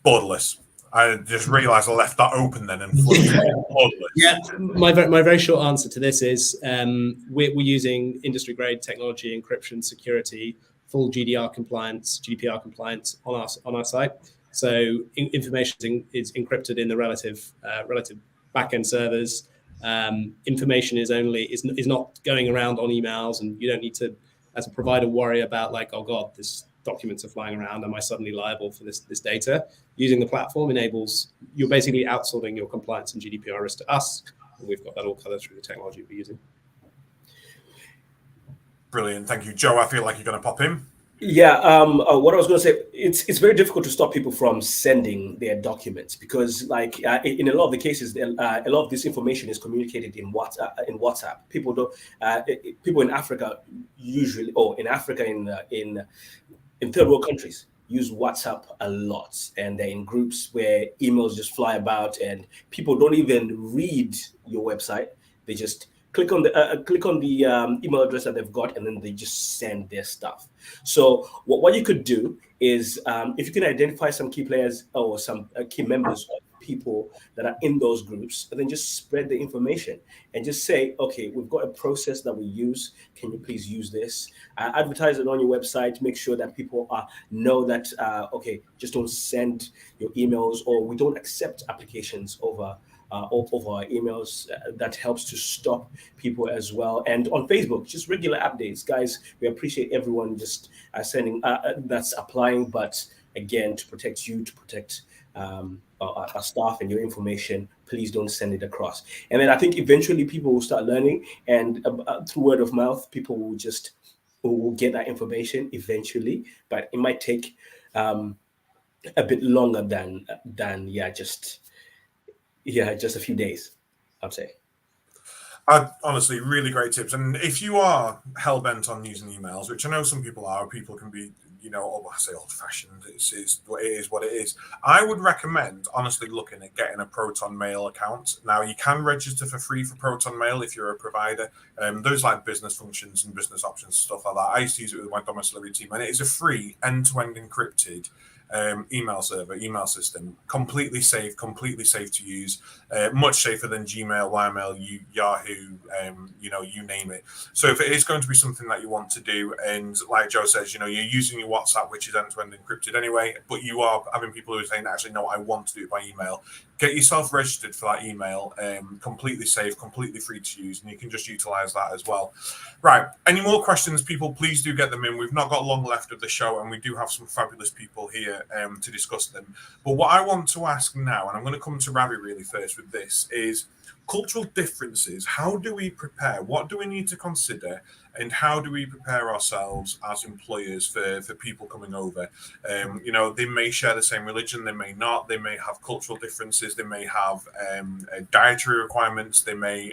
Borderless. I just realised I left that open then and Borderless. Yeah, my very short answer to this is we're using industry grade technology, encryption, security, full GDPR compliance on our site. So information is encrypted in the relative backend servers. Information is not going around on emails, and you don't need to, as a provider, worry about like, oh God, this documents are flying around. Am I suddenly liable for this data? Using the platform enables, you're basically outsourcing your compliance and GDPR risk to us. And we've got that all covered through the technology we're using. Brilliant. Thank you. Joe, I feel like you're going to pop in. Yeah, what I was going to say, it's very difficult to stop people from sending their documents because, like, in a lot of the cases, a lot of this information is communicated in WhatsApp. People don't. People in Africa usually, or in Africa in third world countries, use WhatsApp a lot, and they're in groups where emails just fly about, and people don't even read your website. They just click on the email address that they've got, and then they just send their stuff. So what you could do is, if you can identify some key players or some key members of people that are in those groups, and then just spread the information and just say, okay, we've got a process that we use. Can you please use this? Advertise it on your website. Make sure that people know that, okay, just don't send your emails, or we don't accept applications over our emails. That helps to stop people as well. And on Facebook, just regular updates, guys. We appreciate everyone just sending that's applying, but again, to protect you, to protect our staff and your information, please don't send it across. And then I think eventually people will start learning, and through word of mouth, people will get that information eventually, but it might take a bit longer than just a few days, I'd say. Honestly, really great tips. And if you are hell-bent on using emails, which I know some people are, people can be, I say old-fashioned, it is what it is. I would recommend, honestly, looking at getting a Proton Mail account. Now, you can register for free for Proton Mail if you're a provider. Those like business functions and business options, stuff like that. I used to use it with my domiciliary team, and it is a free end-to-end encrypted email server, email system, completely safe to use, much safer than Gmail, Ymail, Yahoo, you name it. So if it is going to be something that you want to do, and like Joe says, you're using your WhatsApp, which is end-to-end encrypted anyway, but you are having people who are saying, actually, no, I want to do it by email. Get yourself registered for that email, completely safe, completely free to use, and you can just utilize that as well. Right. Any more questions, people, please do get them in. We've not got long left of the show, and we do have some fabulous people here to discuss them. But what I want to ask now, and I'm going to come to Ravi really first with this, is cultural differences. How do we prepare? What do we need to consider? And how do we prepare ourselves as employers for people coming over? They may share the same religion, they may not. They may have cultural differences. They may have dietary requirements. They may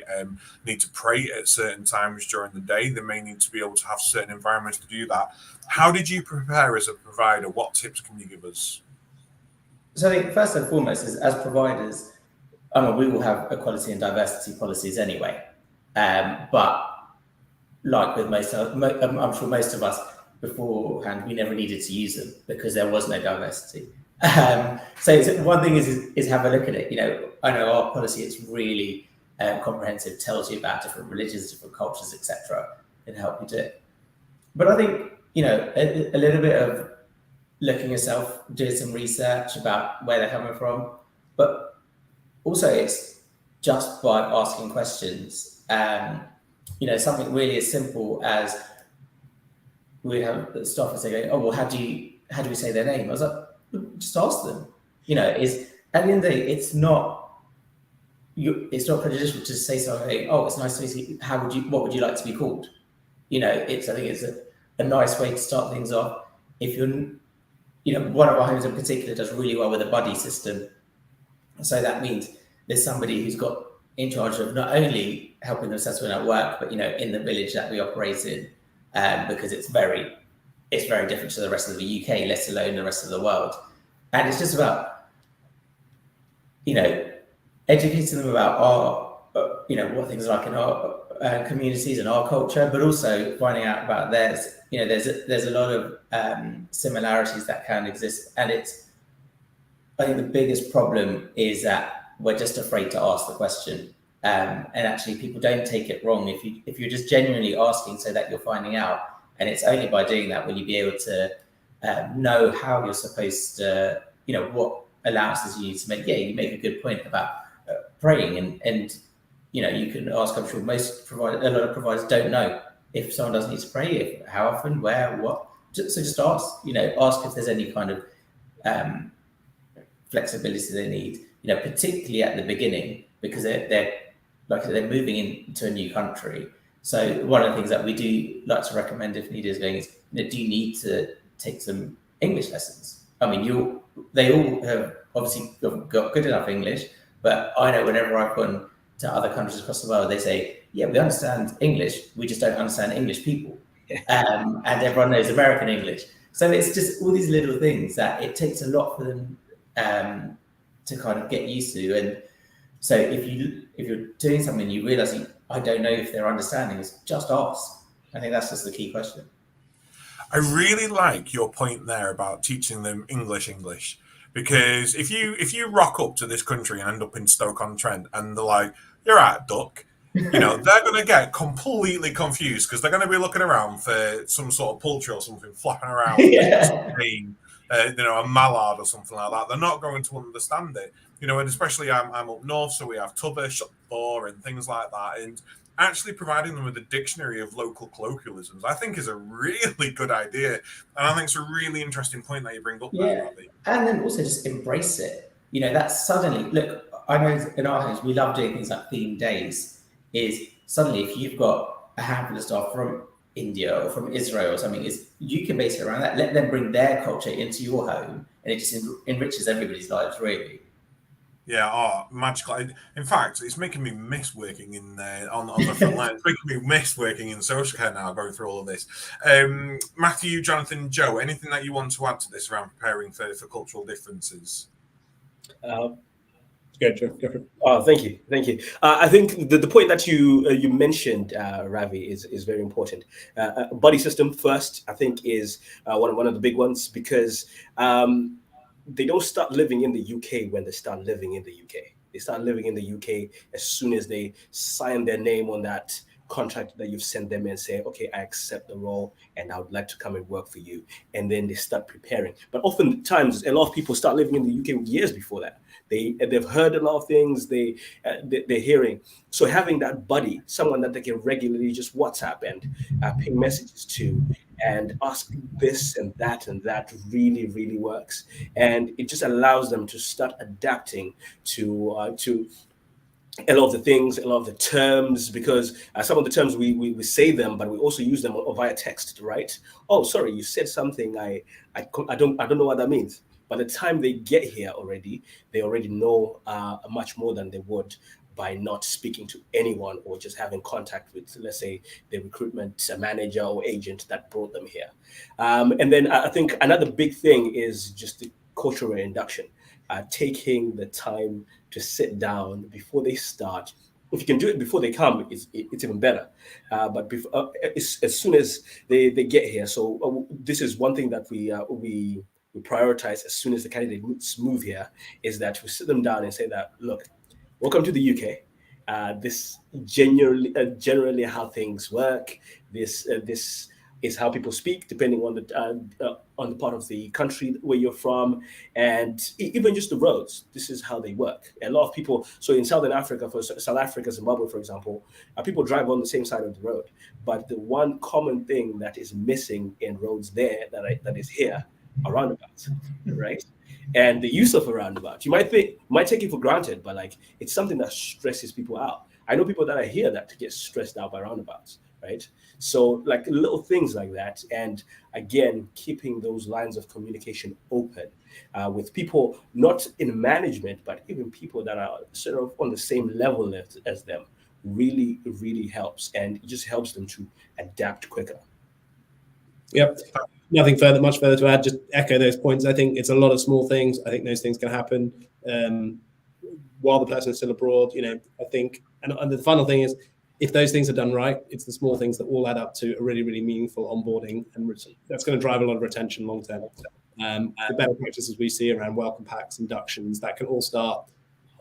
need to pray at certain times during the day. They may need to be able to have certain environments to do that. How did you prepare as a provider? What tips can you give us? So I think first and foremost is, as providers, we will have equality and diversity policies anyway. But like with I'm sure most of us beforehand, we never needed to use them because there was no diversity. So one thing is have a look at it. I know our policy is really comprehensive, tells you about different religions, different cultures, etc., and help you do it. But I think a little bit of looking yourself, doing some research about where they're coming from, but also it's just by asking questions. Something really as simple as we have staff say, "Oh, well, how do we say their name?" I was like, just ask them. Is at the end of the day, it's not prejudicial to say something. Oh, it's nice to meet you. What would you like to be called? I think it's a nice way to start things off. If you're, one of our homes in particular does really well with a buddy system. So that means there's somebody who's got in charge of not only helping them settle in at work, but in the village that we operate in, because it's very different to the rest of the UK, let alone the rest of the world. And it's just about educating them about our what things are like in our communities and our culture, but also finding out about theirs. There's a lot of similarities that can exist, and I think the biggest problem is that we're just afraid to ask the question. And actually, people don't take it wrong. If you're just genuinely asking so that you're finding out, and it's only by doing that will you be able to know how you're supposed to what allowances you need to make. Yeah, you make a good point about praying, and you can ask. I'm sure a lot of providers don't know if someone does need to pray, how often, where, what. So just ask. Ask if there's any kind of flexibility they need. Particularly at the beginning, because they're moving into a new country. So one of the things that we do like to recommend if needed is do you need to take some English lessons? I mean, they all have obviously got good enough English, but I know whenever I've gone to other countries across the world, they say, yeah, we understand English, we just don't understand English people. And everyone knows American English. So it's just all these little things that it takes a lot for them to kind of get used to. And so if you're doing something, you realize I don't know if they're understanding, is just ask. I think that's just the key question. I really like your point there about teaching them English, because if you rock up to this country and end up in Stoke-on-Trent and they're like, you're right, duck, they're going to get completely confused because they're going to be looking around for some sort of poultry or something flapping around, a mallard or something like that. They're not going to understand it, and especially I'm up north, so we have tubber, shut the door, and things like that. And actually providing them with a dictionary of local colloquialisms, I think, is a really good idea. And I think it's a really interesting point that you bring up there, Ravi. And then also just embrace it. That's suddenly, look, I know in our homes, we love doing things like theme days, is suddenly if you've got a handful of staff from India or from Israel or something, you can base it around that. Let them bring their culture into your home, and it just enriches everybody's lives, really. Yeah, magical. In fact, it's making me miss working in on the front line. It's making me miss working in social care now, going through all of this. Matthew, Jonathan, Joe, anything that you want to add to this around preparing for cultural differences? Go for it. Oh, thank you. I think the point that you mentioned, Ravi, is very important. Buddy system first, I think, is one of the big ones, because they don't start living in the UK when they start living in the UK. They start living in the UK as soon as they sign their name on that contract that you've sent them and say, okay, I accept the role and I would like to come and work for you. And then they start preparing. But oftentimes, a lot of people start living in the UK years before that. They've heard a lot of things they're hearing. So having that buddy, someone that they can regularly just WhatsApp and ping messages to and ask this and that really, really works. And it just allows them to start adapting to a lot of the things, a lot of the terms, because some of the terms we say them, but we also use them via text, right? Oh, sorry, you said something. I don't know what that means. By the time they get here they already know much more than they would by not speaking to anyone or just having contact with, let's say, the recruitment manager or agent that brought them here. And then I think another big thing is just the cultural induction, taking the time to sit down before they start. If you can do it before they come, it's even better. But as soon as they get here, so this is one thing that we prioritize as soon as the candidates move here, is that we sit them down and say that, look, welcome to the UK. This generally how things work. This is how people speak, depending on the part of the country where you're from, and even just the roads. This is how they work. A lot of people. So in Southern Africa, for South Africa, Zimbabwe, for example, people drive on the same side of the road. But the one common thing that is missing in roads there that is here are roundabouts, right? And the use of a roundabout, you might take it for granted, but like, it's something that stresses people out. I know people that are here that get stressed out by roundabouts, right? So like little things like that. And again, keeping those lines of communication open with people, not in management, but even people that are sort of on the same level as them, really, really helps. And it just helps them to adapt quicker. Yep. Nothing much further to add, just echo those points. I think it's a lot of small things. I think those things can happen while the person is still abroad. I think, and the final thing is, if those things are done right, it's the small things that all add up to a really, really meaningful onboarding, and that's going to drive a lot of retention long term. The better practices we see around welcome packs, inductions, that can all start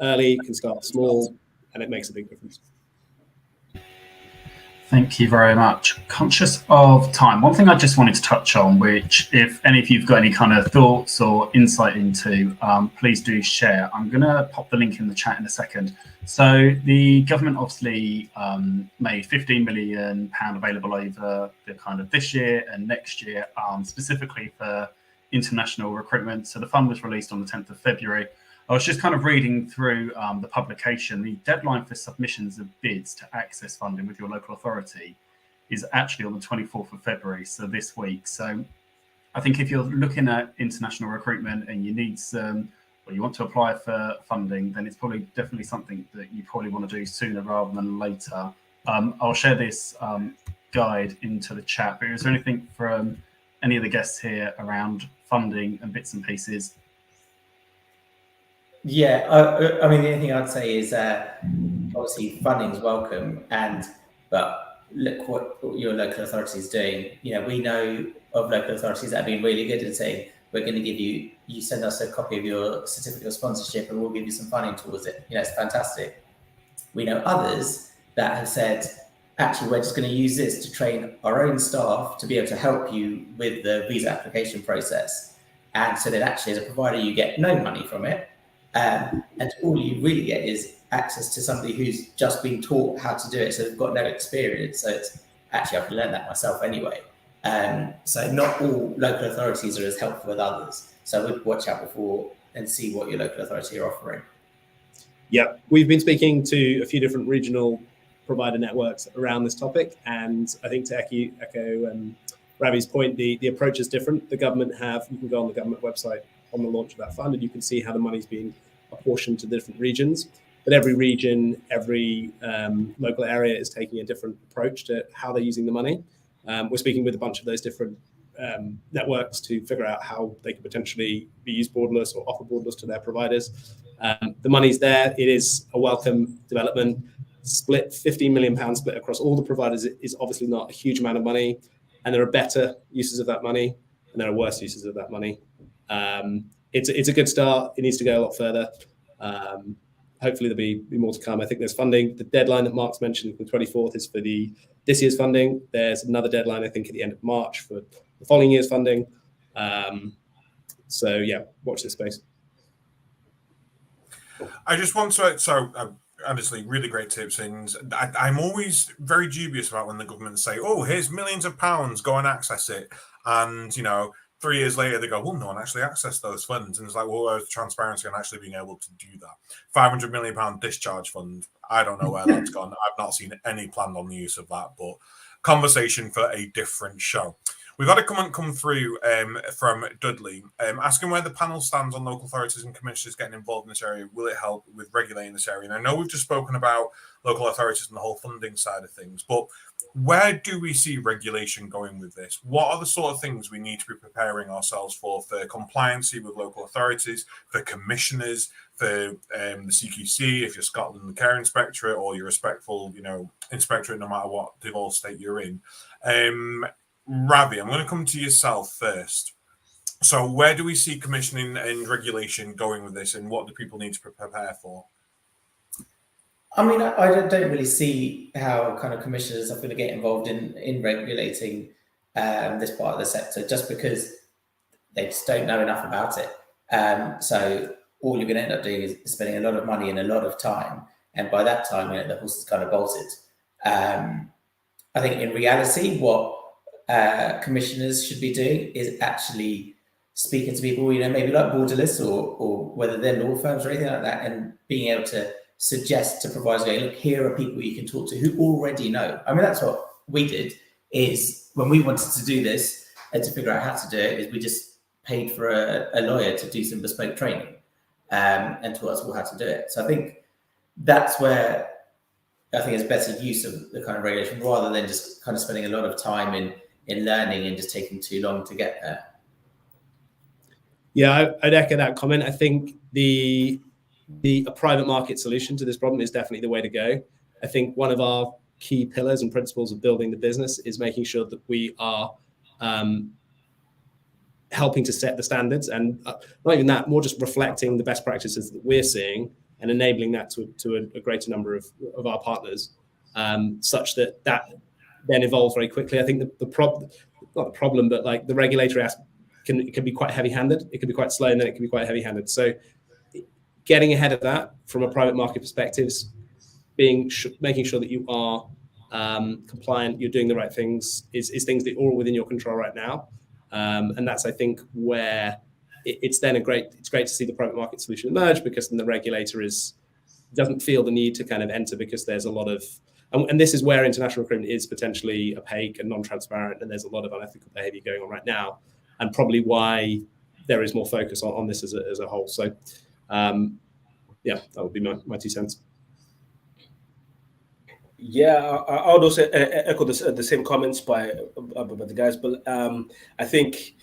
early, can start small, and it makes a big difference. Thank you very much. Conscious of time, one thing I just wanted to touch on, which if any of you've got any kind of thoughts or insight into, please do share. I'm going to pop the link in the chat in a second. So the government obviously made £15 million available over the kind of this year and next year, specifically for international recruitment. So the fund was released on the 10th of February. I was just kind of reading through the publication. The deadline for submissions of bids to access funding with your local authority is actually on the 24th of February, so this week. So I think if you're looking at international recruitment and you need some, or you want to apply for funding, then it's probably definitely something that you probably want to do sooner rather than later. I'll share this guide into the chat, but is there anything from any of the guests here around funding and bits and pieces? Yeah, I mean, the only thing I'd say is obviously funding is welcome, but look what your local authority is doing. You know, we know of local authorities that have been really good at saying, we're going to give you send us a copy of your certificate of sponsorship and we'll give you some funding towards it. You know, it's fantastic. We know others that have said, actually, we're just going to use this to train our own staff to be able to help you with the visa application process. And so then actually as a provider, you get no money from it. And all you really get is access to somebody who's just been taught how to do it, so they've got no experience. So it's actually, I've learned that myself anyway. So not all local authorities are as helpful as others. So I would watch out before and see what your local authority are offering. Yeah, we've been speaking to a few different regional provider networks around this topic, and I think to echo Ravi's point, the approach is different. The government you can go on the government website on the launch of that fund, and you can see how the money's been apportioned to different regions. But every region, every local area is taking a different approach to how they're using the money. We're speaking with a bunch of those different networks to figure out how they could potentially be used borderless or offer borderless to their providers. The money's there. It is a welcome development. Split £15 million split across all the providers is obviously not a huge amount of money, and there are better uses of that money and there are worse uses of that money. It's a good start. It needs to go a lot further. Hopefully there'll be more to come. I think there's funding. The deadline that Mark's mentioned, the 24th, is for this year's funding. There's another deadline, I think, at the end of March for the following year's funding. So yeah, watch this space. I just want to, obviously really great tips, and I'm always very dubious about when the government say, oh, here's millions of pounds, go and access it. And, 3 years later, they go, well, no one actually accessed those funds. And it's like, well, where's transparency on actually being able to do that? £500 million discharge fund. I don't know where that's gone. I've not seen any plan on the use of that, but conversation for a different show. We've had a comment come through from Dudley asking where the panel stands on local authorities and commissioners getting involved in this area. Will it help with regulating this area? And I know we've just spoken about local authorities and the whole funding side of things, but where do we see regulation going with this? What are the sort of things we need to be preparing ourselves for compliancy with local authorities, for commissioners, for the CQC, if you're Scotland, the Care Inspectorate, or your respectful, inspectorate, no matter what devolved state you're in? Ravi, I'm going to come to yourself first. So where do we see commissioning and regulation going with this, and what do people need to prepare for? I mean, I don't really see how kind of commissioners are going to get involved in regulating this part of the sector, just because they just don't know enough about it. So all you're going to end up doing is spending a lot of money and a lot of time. And by that time, the horse is kind of bolted. I think in reality, what commissioners should be doing is actually speaking to people, maybe like borderless or whether they're law firms or anything like that, and being able to suggest to providers, look, here are people you can talk to who already know. I mean, that's what we did, is when we wanted to do this and to figure out how to do it, is we just paid for a lawyer to do some bespoke training and taught us all how to do it. So I think that's where I think it's better use of the kind of regulation, rather than just kind of spending a lot of time in learning and just taking too long to get there. Yeah, I'd echo that comment. I think a private market solution to this problem is definitely the way to go. I think one of our key pillars and principles of building the business is making sure that we are helping to set the standards, and not even that, more just reflecting the best practices that we're seeing and enabling that to a greater number of our partners, such that then evolves very quickly. I think not the problem, but like the regulatory aspect it can be quite heavy-handed. It can be quite slow, and then it can be quite heavy-handed. So getting ahead of that from a private market perspective, making sure that you are compliant, you're doing the right things, is things that are all within your control right now. And that's, I think, where it's great to see the private market solution emerge, because then the regulator doesn't feel the need to kind of enter, because there's a lot of, and this is where international recruitment is potentially opaque and non-transparent, and there's a lot of unethical behavior going on right now, and probably why there is more focus on this as a whole. So yeah, that would be my 2 cents. Yeah, I would also echo the same comments by the guys, but I think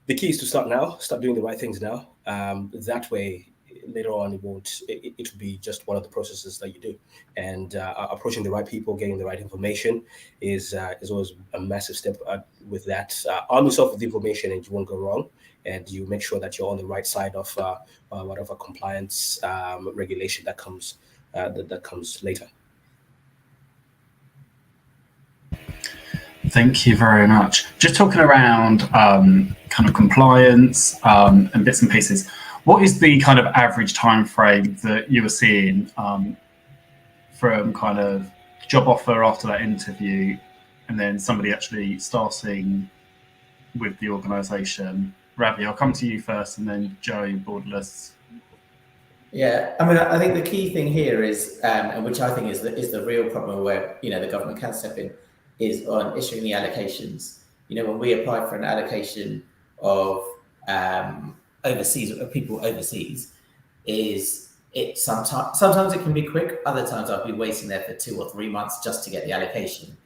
the key is to start now, start doing the right things now. That way, later on, it will be just one of the processes that you do. And approaching the right people, getting the right information is always a massive step with that. Arm yourself with the information and you won't go wrong. And you make sure that you're on the right side of whatever compliance regulation that comes later. Thank you very much. Just talking around kind of compliance and bits and pieces. What is the kind of average time frame that you were seeing from kind of job offer after that interview, and then somebody actually starting with the organisation? Ravi, I'll come to you first, and then Joe, Borderless. Yeah, I mean, I think the key thing here is, and which I think is the real problem where the government can step in, is on issuing the allocations. When we apply for an allocation of people overseas, sometimes it can be quick. Other times I'll be waiting there for 2 or 3 months just to get the allocation.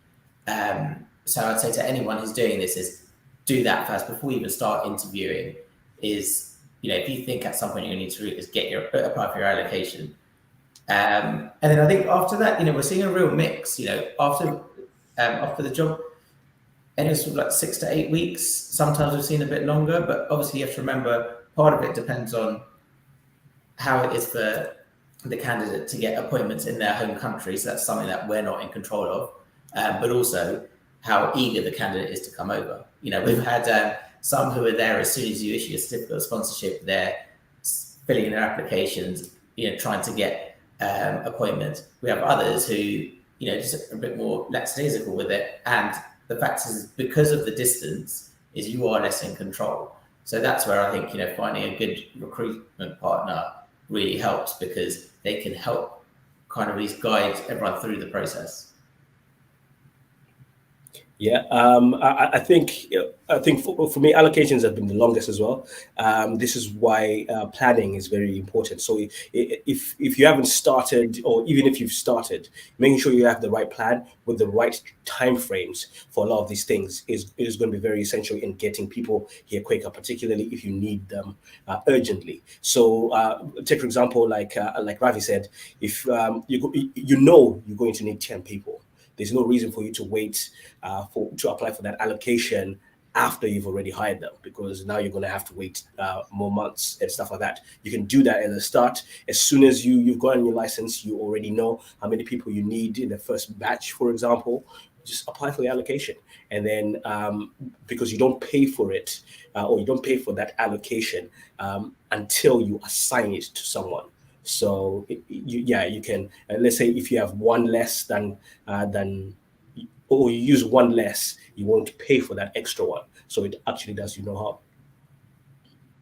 So I'd say to anyone who's doing this is do that first before you even start interviewing. If you think at some point you're going to need to apply for your allocation. And then I think after that, we're seeing a real mix. After the job, and it's like 6 to 8 weeks. Sometimes we've seen a bit longer, but obviously you have to remember part of it depends on how it is for the candidate to get appointments in their home country. So that's something that we're not in control of, but also how eager the candidate is to come over. We've had some who are there as soon as you issue a certificate of sponsorship, they're filling in their applications, trying to get appointments. We have others who, just a bit more lackadaisical with it. And the fact is, because of the distance, is you are less in control. So that's where I think, finding a good recruitment partner really helps, because they can help kind of at least guide everyone through the process. Yeah, I think for me, allocations have been the longest as well. This is why planning is very important. So if you haven't started, or even if you've started, making sure you have the right plan with the right timeframes for a lot of these things is going to be very essential in getting people here quicker, particularly if you need them urgently. So take for example, like Ravi said, if you're going to need 10 people. There's no reason for you to wait to apply for that allocation after you've already hired them, because now you're going to have to wait more months and stuff like that. You can do that at the start. As soon as you've gotten your license, you already know how many people you need in the first batch, for example. Just apply for the allocation. And then because you don't pay for it, or you don't pay for that allocation until you assign it to someone. So you can, let's say if you have one less than or you use one less, you won't pay for that extra one. So it actually does you no harm.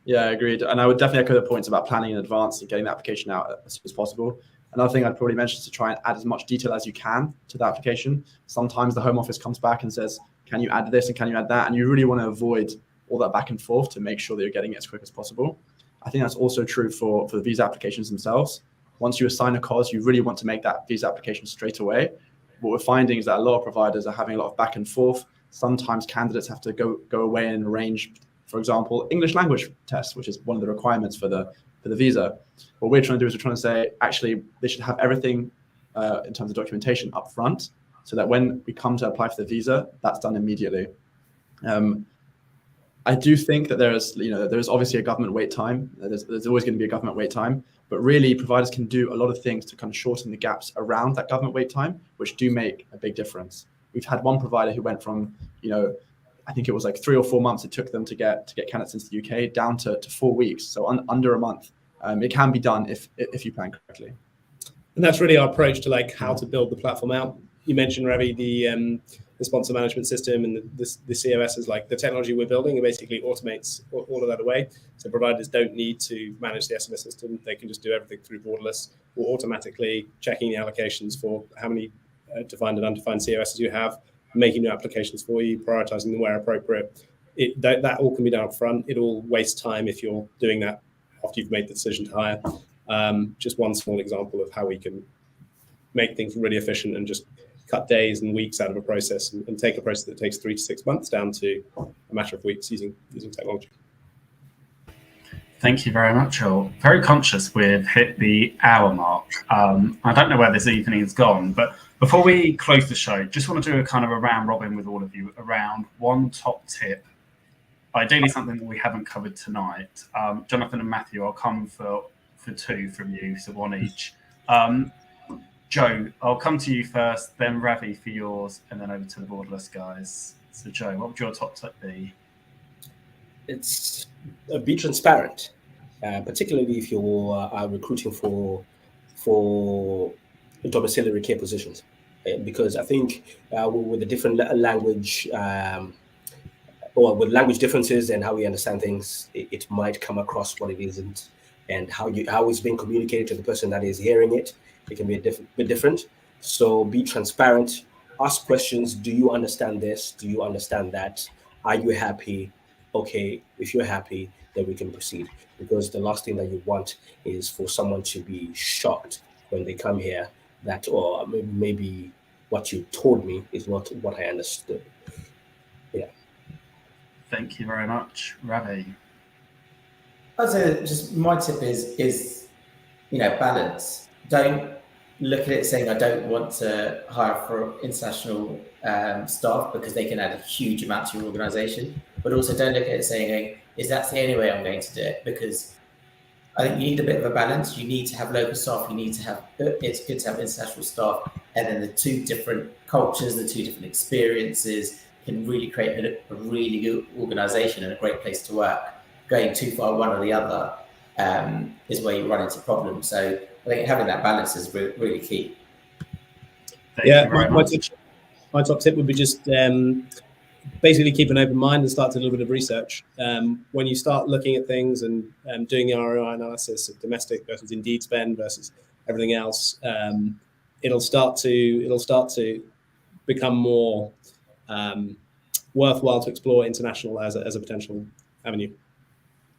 Yeah, agreed. And I would definitely echo the points about planning in advance and getting the application out as soon as possible. Another thing I'd probably mention is to try and add as much detail as you can to the application. Sometimes the Home Office comes back and says, can you add this and can you add that? And you really want to avoid all that back and forth to make sure that you're getting it as quick as possible. I think that's also true for the visa applications themselves. Once you assign a cause, you really want to make that visa application straight away. What we're finding is that a lot of providers are having a lot of back and forth. Sometimes candidates have to go away and arrange, for example, English language tests, which is one of the requirements for the visa. What we're trying to do is we're trying to say, actually, they should have everything in terms of documentation up front, so that when we come to apply for the visa, that's done immediately. I do think that there's obviously a government wait time. There's always going to be a government wait time, but really providers can do a lot of things to kind of shorten the gaps around that government wait time, which do make a big difference. We've had one provider who went from, I think it was like 3 or 4 months it took them to get candidates into the UK down to 4 weeks, so under a month. It can be done if you plan correctly. And that's really our approach to like how to build the platform out. You mentioned, Ravi, the sponsor management system and the COS is like the technology we're building. It basically automates all of that away. So providers don't need to manage the SMS system. They can just do everything through Borderless, or automatically checking the allocations for how many defined and undefined COSs you have, making new applications for you, prioritizing them where appropriate. That all can be done up front. It all wastes time if you're doing that after you've made the decision to hire. Just one small example of how we can make things really efficient and just cut days and weeks out of a process and take a process that takes 3 to 6 months down to a matter of weeks using technology. Thank you very much, all. Very conscious we've hit the hour mark. I don't know where this evening has gone, but before we close the show, just want to do a kind of a round robin with all of you around one top tip, ideally something that we haven't covered tonight. Jonathan and Matthew, I'll come for 2 from you, so 1 each. Joe, I'll come to you first, then Ravi for yours, and then over to the Borderless guys. So Joe, what would your top tip be? It's be transparent, particularly if you are recruiting for domiciliary care positions, because I think with the different language or with language differences and how we understand things, it might come across what it isn't, and how it's being communicated to the person that is hearing it. It can be a bit different. So be transparent. Ask questions. Do you understand this? Do you understand that? Are you happy? Okay, if you're happy, then we can proceed. Because the last thing that you want is for someone to be shocked when they come here that, or maybe what you told me is not what I understood. Yeah. Thank you very much. Ravi. I'd say just my tip is balance. Don't look at it saying I don't want to hire for international staff because they can add a huge amount to your organization, but also don't look at it saying, is that the only way I'm going to do it? Because I think you need a bit of a balance. You need to have local staff. You need to have, it's good to have international staff, and then the 2 different cultures, the 2 different experiences can really create a really good organization and a great place to work. Going too far one or the other is where you run into problems. So I think having that balance is really key. My top tip would be just basically keep an open mind and start to do a little bit of research. When you start looking at things and doing the ROI analysis of domestic versus Indeed spend versus everything else, it'll start to become more worthwhile to explore international as a potential avenue.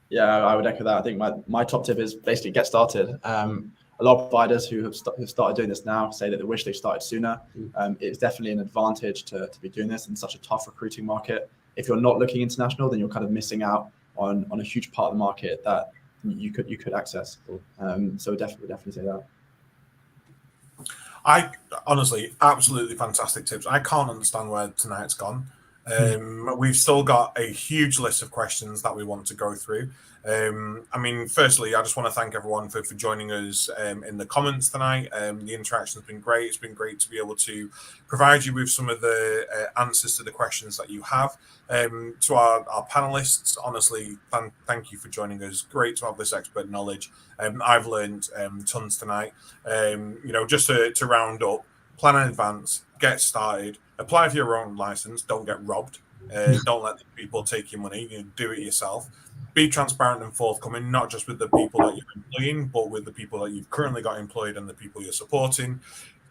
Yeah, I would echo that. I think my top tip is basically get started. A lot of providers who have started doing this now say that they wish they started sooner. It's definitely an advantage to be doing this in such a tough recruiting market. If you're not looking international, then you're kind of missing out on a huge part of the market that you could access. So definitely say that. I honestly, absolutely fantastic tips. I can't understand where tonight's gone. We've still got a huge list of questions that we want to go through. Firstly, I just want to thank everyone for joining us in the comments tonight. The interaction has been great. It's been great to be able to provide you with some of the answers to the questions that you have. To our panelists, honestly, thank you for joining us. Great to have this expert knowledge. I've learned tons tonight. Just to round up, plan in advance, get started, apply for your own license, don't get robbed, don't let people take your money, do it yourself. Be transparent and forthcoming, not just with the people that you're employing, but with the people that you've currently got employed and the people you're supporting.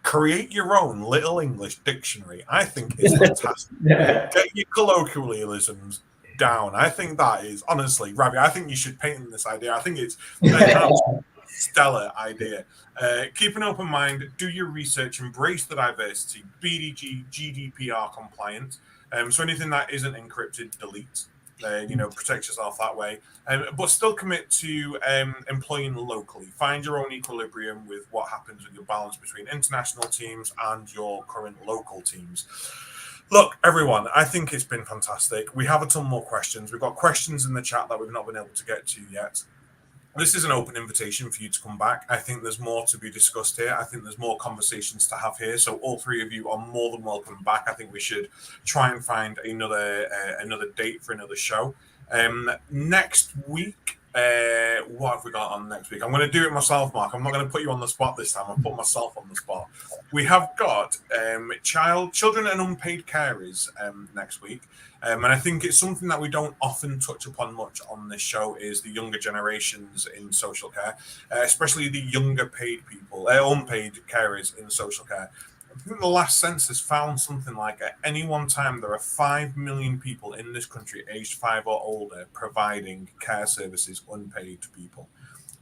Create your own little English dictionary. I think it's fantastic. Get your colloquialisms down. I think that is, honestly, Ravi, I think you should patent this idea. I think it's an stellar idea. Keep an open mind, do your research, embrace the diversity, BDG, GDPR compliant. So anything that isn't encrypted, delete. Protect yourself that way. But still commit to employing locally. Find your own equilibrium with what happens with your balance between international teams and your current local teams. Look, everyone, I think it's been fantastic. We have a ton more questions. We've got questions in the chat that we've not been able to get to yet. This is an open invitation for you to come back. I think there's more to be discussed here. I think there's more conversations to have here. So all three of you are more than welcome back. I think we should try and find another date for another show. Next week, what have we got on next week? I'm going to do it myself, Mark. I'm not going to put you on the spot this time. I'll put myself on the spot. We have got children and unpaid carers next week. And I think it's something that we don't often touch upon much on this show is the younger generations in social care, especially the younger paid people, unpaid carers in social care. I think the last census found something like at any one time there are 5 million people in this country aged 5 or older providing care services unpaid to people,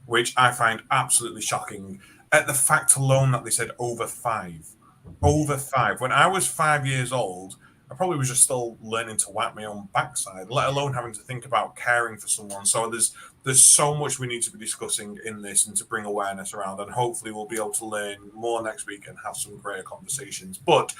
which I find absolutely shocking at the fact alone that they said over 5. Over 5. When I was 5 years old, I probably was just still learning to wipe my own backside, let alone having to think about caring for someone. So there's so much we need to be discussing in this and to bring awareness around. And hopefully we'll be able to learn more next week and have some greater conversations. But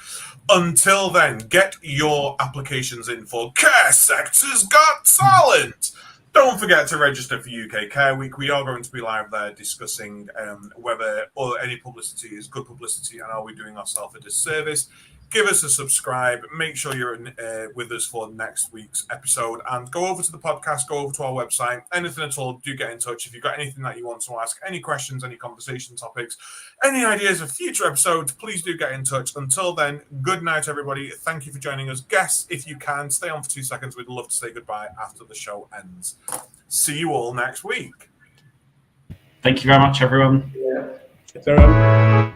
until then, get your applications in for Care Sector's Got Talent. Don't forget to register for UK Care Week. We are going to be live there discussing whether any publicity is good publicity and are we doing ourselves a disservice. Give us a subscribe. Make sure you're with us for next week's episode. And go over to the podcast, go over to our website. Anything at all, do get in touch. If you've got anything that you want to ask, any questions, any conversation topics, any ideas of future episodes, please do get in touch. Until then, good night, everybody. Thank you for joining us. Guests, if you can, stay on for 2 seconds. We'd love to say goodbye after the show ends. See you all next week. Thank you very much, everyone. Thanks, everyone.